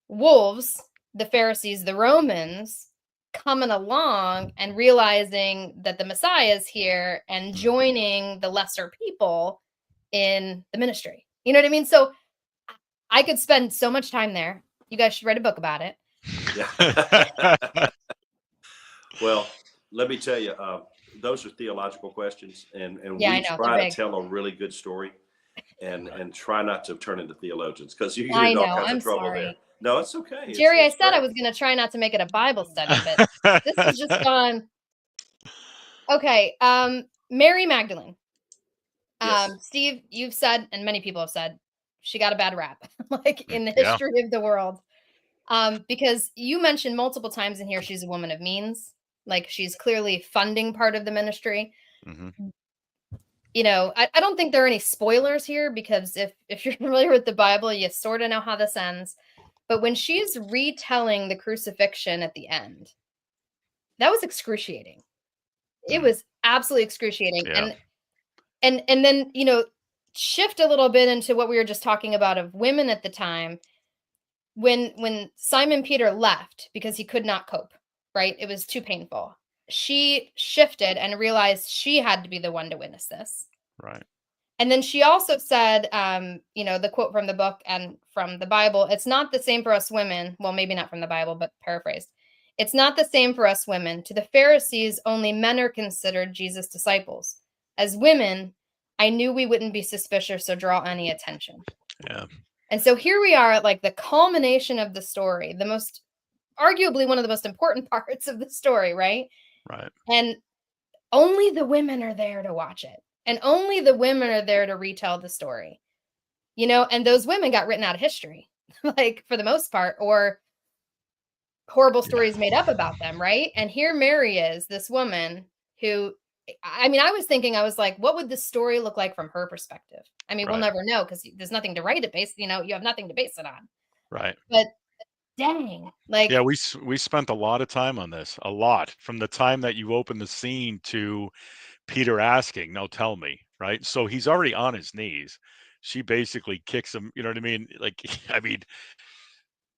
wolves, the Pharisees, the Romans, coming along and realizing that the Messiah is here and joining the lesser people in the ministry? You know what I mean? So I could spend so much time there. You guys should write a book about it. Yeah. Well, let me tell you, those are theological questions, and Yeah, we I know, try they're to big. tell a really good story, and try not to turn into theologians because you I get in all know. kinds I'm of trouble sorry. there. No, it's okay. Jerry, I It's said I great. was going to try not to make it a Bible study, but this has just gone. Okay. Mary Magdalene. Yes. Steve, you've said, and many people have said, she got a bad rap, like in the Yeah. history of the world. Because you mentioned multiple times in here, she's a woman of means. Like she's clearly funding part of the ministry. Mm-hmm. You know, I don't think there are any spoilers here because if you're familiar with the Bible, you sort of know how this ends. But when she's retelling the crucifixion at the end, that was excruciating. It was absolutely excruciating. Yeah. And then, you know, shift a little bit into what we were just talking about of women at the time. When Simon Peter left because he could not cope, right? It was too painful. She shifted and realized she had to be the one to witness this. Right. And then she also said, you know, the quote from the book and from the Bible, it's not the same for us women. Well, maybe not from the Bible, but paraphrased. It's not the same for us women. To the Pharisees, only men are considered Jesus' disciples. As women, I knew we wouldn't be suspicious or draw any attention. Yeah. And so here we are at like the culmination of the story, arguably one of the most important parts of the story, right? Right. And only the women are there to watch it. And only the women are there to retell the story, you know, and those women got written out of history, like for the most part, or horrible stories made up about them, right? And here Mary is, this woman who, I mean, I was thinking, I was like, what would the story look like from her perspective? I mean, we'll Right. never know because there's nothing to write it based, you know, you have nothing to base it on. Right. But dang, like, Yeah, we spent a lot of time on this, a lot, from the time that you open the scene to Peter asking, "Now tell me," right? So he's already on his knees. She basically kicks him, you know what I mean? Like, I mean,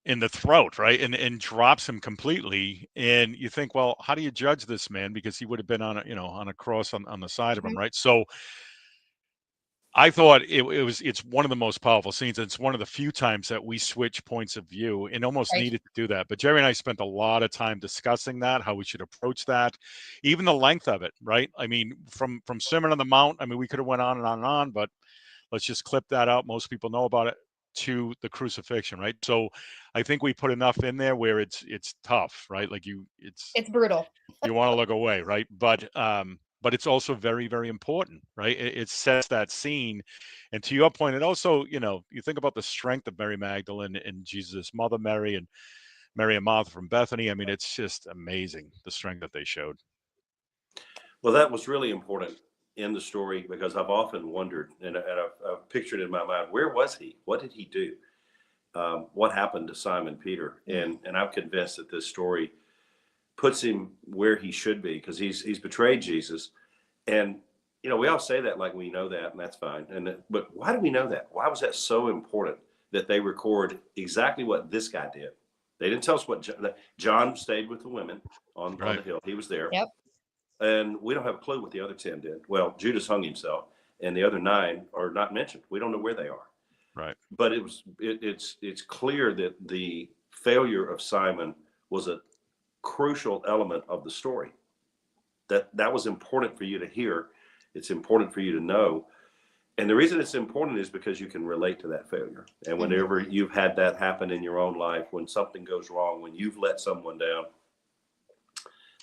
in the throat, right? And drops him completely. And you think, well, how do you judge this man? Because he would have been on a, you know, on a cross on the side of him, right? So I thought it's one of the most powerful scenes. It's one of the few times that we switch points of view, and almost Right. needed to do that. But Jerry and I spent a lot of time discussing that, how we should approach that, even the length of it, right? I mean, from Sermon on the Mount, I mean, we could have went on and on and on, but let's just clip that out. Most people know about it, to the crucifixion, right? So I think we put enough in there where it's tough, right? Like It's brutal. you want to look away, right? But it's also very, very important, right? It sets that scene. And to your point, it also, you think about the strength of Mary Magdalene and Jesus' mother Mary, and Mary and Martha from Bethany. I mean, it's just amazing, the strength that they showed. Well, that was really important in the story, because I've often wondered, and I've pictured in my mind, where was he? What did he do? What happened to Simon Peter? And I'm convinced that this story puts him where he should be, because he's betrayed Jesus. And we all say that like we know that, and that's fine. But why do we know that? Why was that so important that they record exactly what this guy did? They didn't tell us what John stayed with the women on the hill. He was there. Yep. And we don't have a clue what the other 10 did. Well, Judas hung himself, and the other 9 are not mentioned. We don't know where they are. Right. But it's clear that the failure of Simon was a crucial element of the story. That was important for you to hear. It's important for you to know. And the reason it's important is because you can relate to that failure. And whenever you've had that happen in your own life, when something goes wrong, when you've let someone down,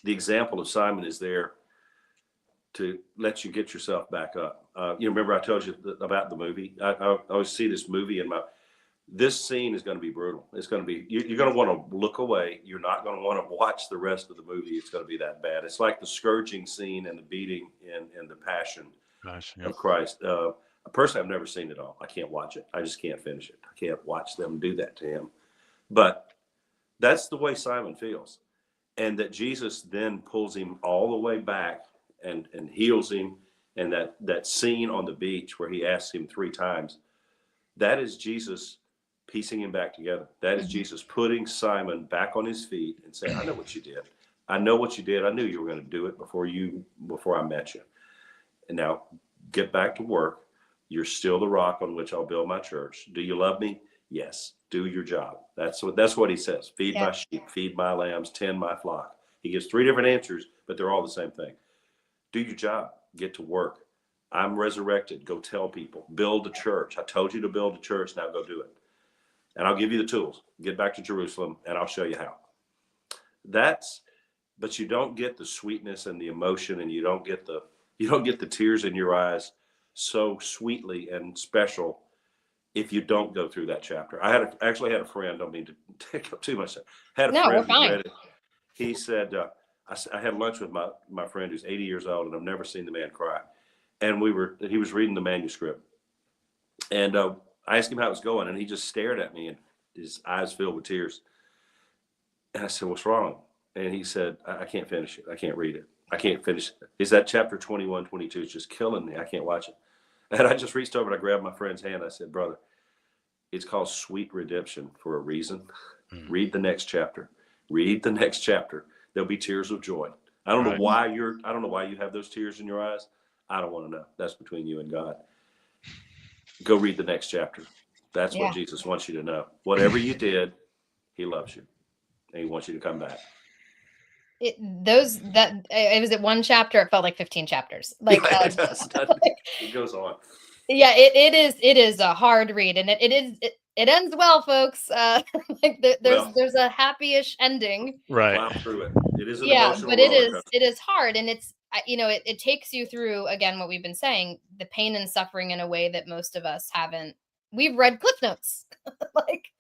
the example of Simon is there to let you get yourself back up. Remember I told you about the movie? I always see this movie in this scene is going to be brutal. It's going to be, you're going to want to look away. You're not going to want to watch the rest of the movie. It's going to be that bad. It's like the scourging scene and the beating and the passion of Christ. Personally, I've never seen it all. I can't watch it. I just can't finish it. I can't watch them do that to him. But that's the way Simon feels. And that Jesus then pulls him all the way back and heals him. And that scene on the beach where he asks him 3 times, that is Jesus piecing him back together. That is Jesus putting Simon back on his feet and saying, I know what you did. I know what you did. I knew you were going to do it before I met you. And now get back to work. You're still the rock on which I'll build my church. Do you love me? Yes. Do your job. That's what he says. Feed my sheep, feed my lambs, tend my flock. He gives 3 different answers, but they're all the same thing. Do your job. Get to work. I'm resurrected. Go tell people. Build a church. I told you to build a church. Now go do it. And I'll give you the tools. Get back to Jerusalem, and I'll show you how. But you don't get the sweetness and the emotion, and you don't get the tears in your eyes so sweetly and special if you don't go through that chapter. I actually had a friend, I don't mean to take up too much time. Friend who read it. He said, I had lunch with my friend who's 80 years old, and I've never seen the man cry. And he was reading the manuscript. And I asked him how it was going, and he just stared at me, and his eyes filled with tears. And I said, what's wrong? And he said, I can't finish it. I can't read it. I can't finish it. Is that chapter 21, 22? It's just killing me. I can't watch it. And I just reached over and I grabbed my friend's hand. I said, brother, it's called sweet redemption for a reason. Read the next chapter. Read the next chapter. There'll be tears of joy. I don't know why you have those tears in your eyes. I don't want to know. That's between you and God. Go read the next chapter. That's what Jesus wants you to know. Whatever you did, he loves you. And he wants you to come back. It was at 1 chapter. It felt like 15 chapters. It goes on. Yeah, it is a hard read, and it ends well, folks. There's a happy-ish ending. Right. Plow through it. It is an emotional but it is hard, and it's it takes you through, again, what we've been saying, the pain and suffering in a way that most of us haven't. We've read Cliff Notes,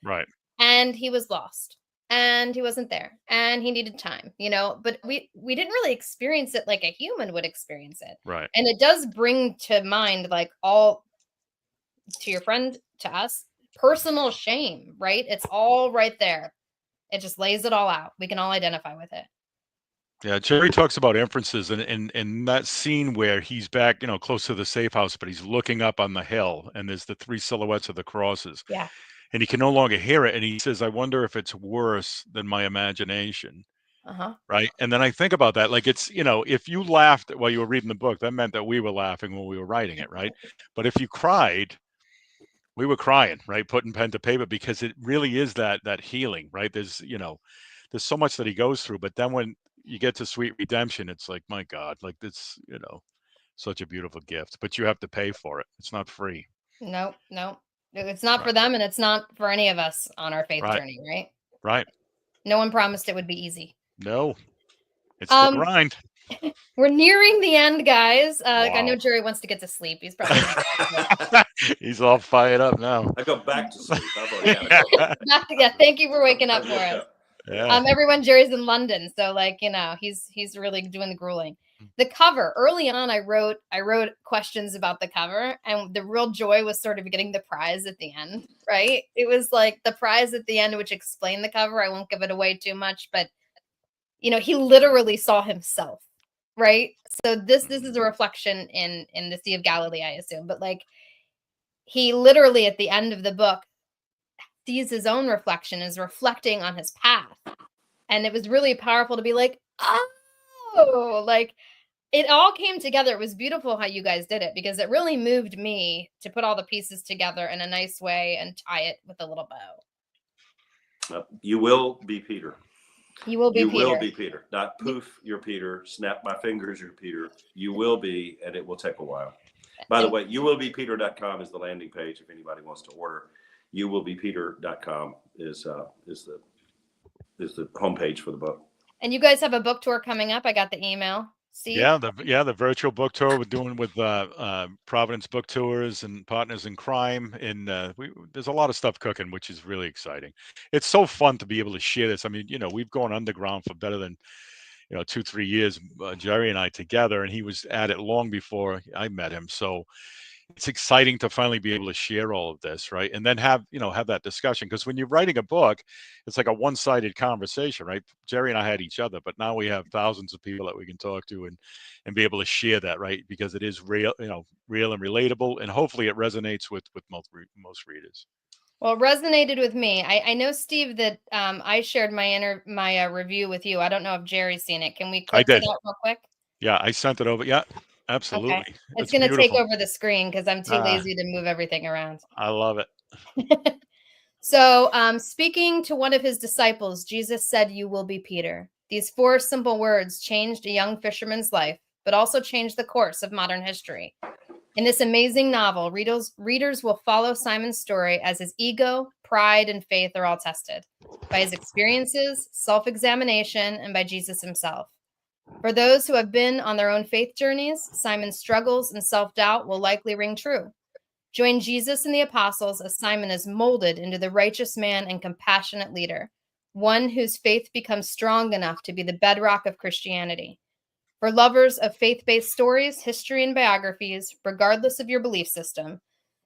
right. And he was lost. And he wasn't there, and he needed time, but we didn't really experience it like a human would experience it. Right. And it does bring to mind, all, to your friend, to us, personal shame, right? It's all right there. It just lays it all out. We can all identify with it. Yeah, Jerry talks about inferences, and in that scene where he's back, close to the safe house, but he's looking up on the hill, and there's the 3 silhouettes of the crosses. Yeah. And he can no longer hear it. And he says, I wonder if it's worse than my imagination. right? And then I think about that, like it's, if you laughed while you were reading the book, that meant that we were laughing when we were writing it, right? But if you cried, we were crying, right? Putting pen to paper, because it really is that healing, right? There's so much that he goes through, but then when you get to sweet redemption, it's like, my God, like this, such a beautiful gift, but you have to pay for it. It's not free. No, it's not for Right. them, and it's not for any of us on our faith Right. journey, right? Right. No one promised it would be easy. No, it's the grind. We're nearing the end, guys. I know Wow. Jerry wants to get to sleep. He's probably He's all fired up now. I go back to sleep. I've already had a couple. back to, yeah. Thank you for waking up for us. Yeah. Everyone, Jerry's in London, so he's really doing the grueling. The cover, early on, I wrote questions about the cover, and the real joy was sort of getting the prize at the end, right? It was like the prize at the end, which explained the cover. I won't give it away too much, but he literally saw himself, right? So this is a reflection in the Sea of Galilee, I assume, but like he literally at the end of the book sees his own reflection, is reflecting on his path. And it was really powerful to be like, oh, like it all came together. It was beautiful how you guys did it, because it really moved me to put all the pieces together in a nice way and tie it with a little bow. You will be Peter. You will be Peter. You will be Peter. Not poof, you're Peter. Snap my fingers, you're Peter. You will be, and it will take a while. By the way, youwillbepeter.com is the landing page if anybody wants to order. Youwillbepeter.com is the homepage for the book. And you guys have a book tour coming up. I got the email. See? Yeah, the virtual book tour we're doing with Providence Book Tours and Partners in Crime, and there's a lot of stuff cooking, which is really exciting. It's so fun to be able to share this. I mean, we've gone underground for better than 2-3 years, Jerry and I together, and he was at it long before I met him. So it's exciting to finally be able to share all of this, right? And then have that discussion, because when you're writing a book, it's like a one-sided conversation, right? Jerry and I had each other, but now we have thousands of people that we can talk to and be able to share that, right? Because it is real, real and relatable, and hopefully it resonates with most readers. Well, it resonated with me. I know, Steve, that I shared my review with you. I don't know if Jerry's seen it. Can we click to that real quick? Yeah, I sent it over. Yeah, absolutely. Okay. It's going to take over the screen because I'm too lazy to move everything around. I love it. So, speaking to one of his disciples, Jesus said, "You will be Peter." These 4 simple words changed a young fisherman's life, but also changed the course of modern history. In this amazing novel, readers will follow Simon's story as his ego, pride, and faith are all tested by his experiences, self-examination, and by Jesus himself. For those who have been on their own faith journeys, Simon's struggles and self-doubt will likely ring true. Join Jesus and the apostles as Simon is molded into the righteous man and compassionate leader, one whose faith becomes strong enough to be the bedrock of Christianity. For lovers of faith-based stories, history, and biographies, regardless of your belief system,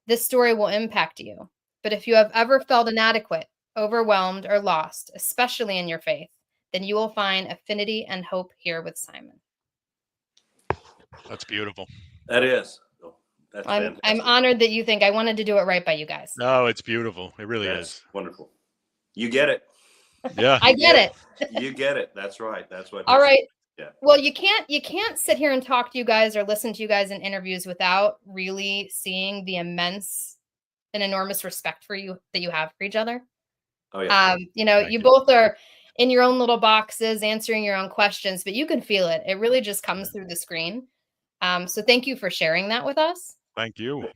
this story will impact you. But if you have ever felt inadequate, overwhelmed, or lost, especially in your faith, then you will find affinity and hope here with Simon. That's beautiful. That is. That's I'm honored that you think I wanted to do it right by you guys. No, it's beautiful. It really is. Wonderful. You get it. Yeah. I get it. You get it. That's right. That's what. All right. Yeah. Well, you can't sit here and talk to you guys or listen to you guys in interviews without really seeing the immense and enormous respect for you that you have for each other. Oh yeah. You both are in your own little boxes answering your own questions, but you can feel it. It really just comes through the screen. So thank you for sharing that with us. Thank you.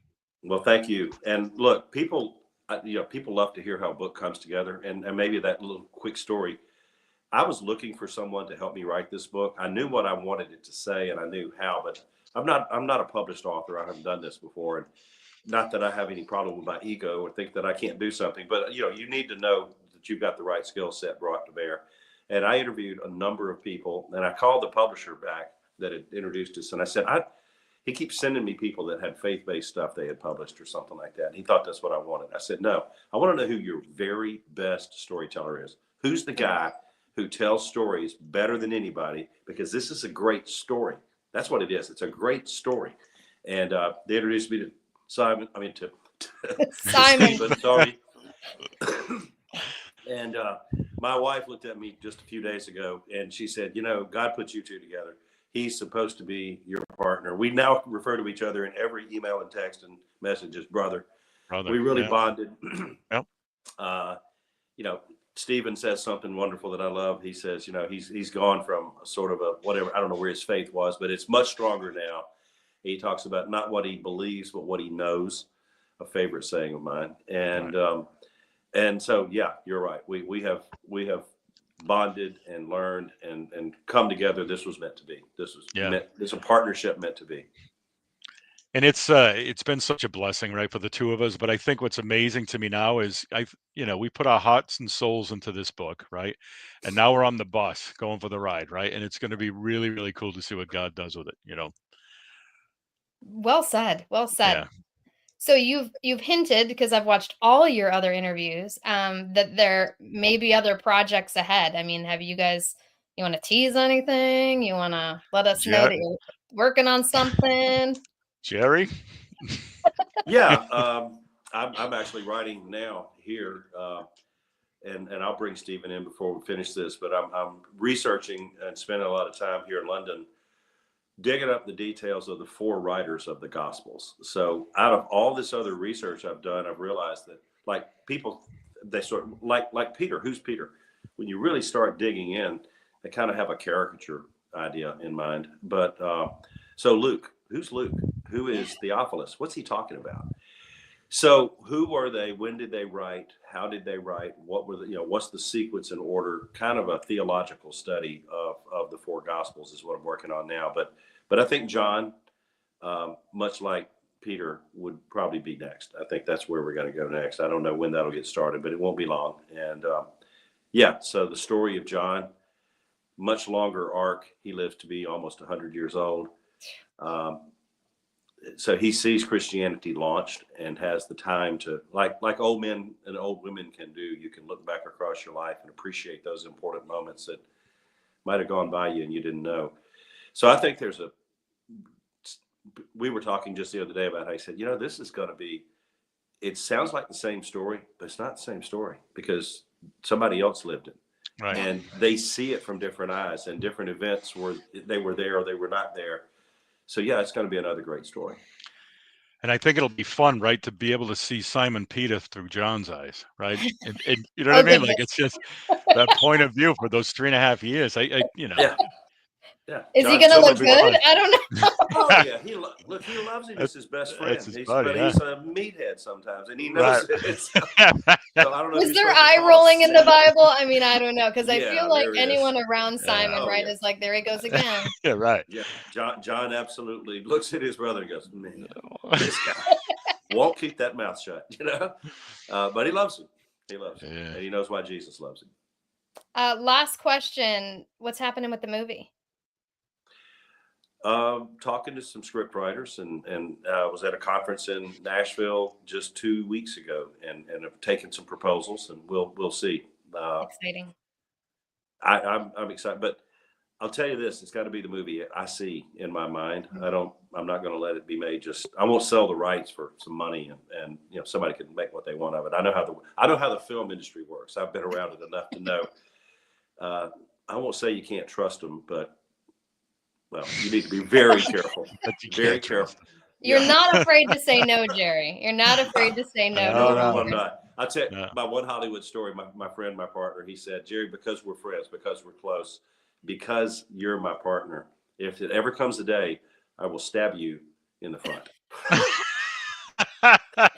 Well, thank you. And look, people love to hear how a book comes together, and maybe that little quick story. I was looking for someone to help me write this book. I knew what I wanted it to say, and I knew how, but I'm not a published author. I haven't done this before, and not that I have any problem with my ego or think that I can't do something, but you need to know that you've got the right skill set brought to bear. And I interviewed a number of people, and I called the publisher back that had introduced us, and I said, he keeps sending me people that had faith-based stuff they had published or something like that. And he thought that's what I wanted. I said, no, I want to know who your very best storyteller is. Who's the guy who tells stories better than anybody? Because this is a great story. That's what it is. It's a great story. And they introduced me to Simon. To Simon. Stephen, sorry. And My wife looked at me just a few days ago and she said, you know, God put you two together. He's supposed to be your partner. We now refer to each other in every email and text and message as brother. We really bonded. Yep. You know, Stephen says something wonderful that I love. He says, you know, he's gone from sort of a whatever, I don't know where his faith was, but it's much stronger now. He talks about not what he believes, but what he knows, a favorite saying of mine. And right. And so, yeah, you're right. We have bonded and learned and come together. This was meant to be. This was it's a partnership meant to be. And it's been such a blessing, right, for the two of us. But I think what's amazing to me now is we put our hearts and souls into this book, right? And now we're on the bus going for the ride, right? And it's going to be really, really cool to see what God does with it, you know. Well said. Well said. Yeah. So you've hinted, because I've watched all your other interviews, that there may be other projects ahead. I mean, have you guys, you want to tease anything? You want to let us know that you're working on something? Jerry? Yeah, I'm actually writing now here, and I'll bring Stephen in before we finish this. But I'm researching and spending a lot of time here in London, digging up the details of the 4 writers of the Gospels. So out of all this other research I've done, I've realized that like people, they sort of like Peter. Who's Peter? When you really start digging in, they kind of have a caricature idea in mind. But so Luke, who's Luke? Who is Theophilus? What's he talking about? So who were they? When did they write? How did they write? What were the, what's the sequence and order? Kind of a theological study of the 4 Gospels is what I'm working on now. But I think John, much like Peter, would probably be next. I think that's where we're going to go next. I don't know when that'll get started, but it won't be long. And so the story of John, much longer arc. He lives to be almost 100 years old. So he sees Christianity launched and has the time to, like old men and old women can do, you can look back across your life and appreciate those important moments that might have gone by you and you didn't know. So I think we were talking just the other day about how he said, this is going to be, it sounds like the same story, but it's not the same story because somebody else lived it. Right. And they see it from different eyes and different events where they were there or they were not there. So, yeah, it's going to be another great story. And I think it'll be fun, right, to be able to see Simon Peter through John's eyes, right? And you know what I mean? Like, it's just that point of view for those 3.5 years. Yeah. Is he going to look good? I don't know. Oh, yeah. He loves him. It's his best friend. He's a meathead sometimes, and he knows it. So I don't know. Was there eye rolling in the Bible? I mean, I don't know, because I feel like anyone around Simon, is like, there he goes again. Yeah, right. Yeah. John absolutely looks at his brother and goes, man, this guy won't keep that mouth shut, but he loves him. He loves him, and he knows why Jesus loves him. Last question. What's happening with the movie? Talking to some script writers and was at a conference in Nashville just 2 weeks ago and have taken some proposals and we'll see. Exciting. I'm excited, but I'll tell you this, it's got to be the movie I see in my mind. I'm not going to let it be made I won't sell the rights for some money and somebody can make what they want of it. I know how the film industry works. I've been around it enough to know. I won't say you can't trust them, but well, you need to be very careful. Very careful. You're not afraid to say no, Jerry. You're not afraid to say no. No, I'm not. I'll tell you my one Hollywood story. My friend, my partner, he said, Jerry, because we're friends, because we're close, because you're my partner, if it ever comes a day, I will stab you in the front.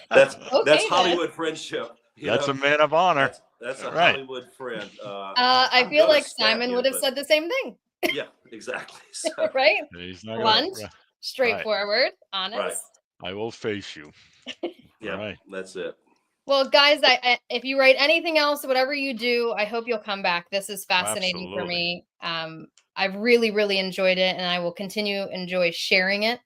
That's Hollywood friendship. That's a man of honor. That's a Hollywood friend. I feel like Simon would have said the same thing. Yeah, exactly. So, right? Blunt, straightforward, honest. Right. I will face you. Yeah, right. That's it. Well, guys, if you write anything else, whatever you do, I hope you'll come back. This is fascinating for me. I've really, really enjoyed it, and I will continue to enjoy sharing it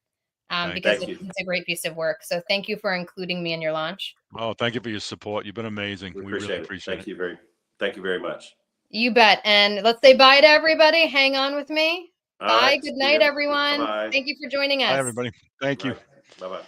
because it's a great piece of work. So thank you for including me in your launch. Oh, thank you for your support. You've been amazing. We really appreciate it. Thank you very much. You bet. And let's say bye to everybody. Hang on with me. Bye. Good night, everyone. Bye-bye. Thank you for joining us. Bye, everybody. Thank you. Bye-bye.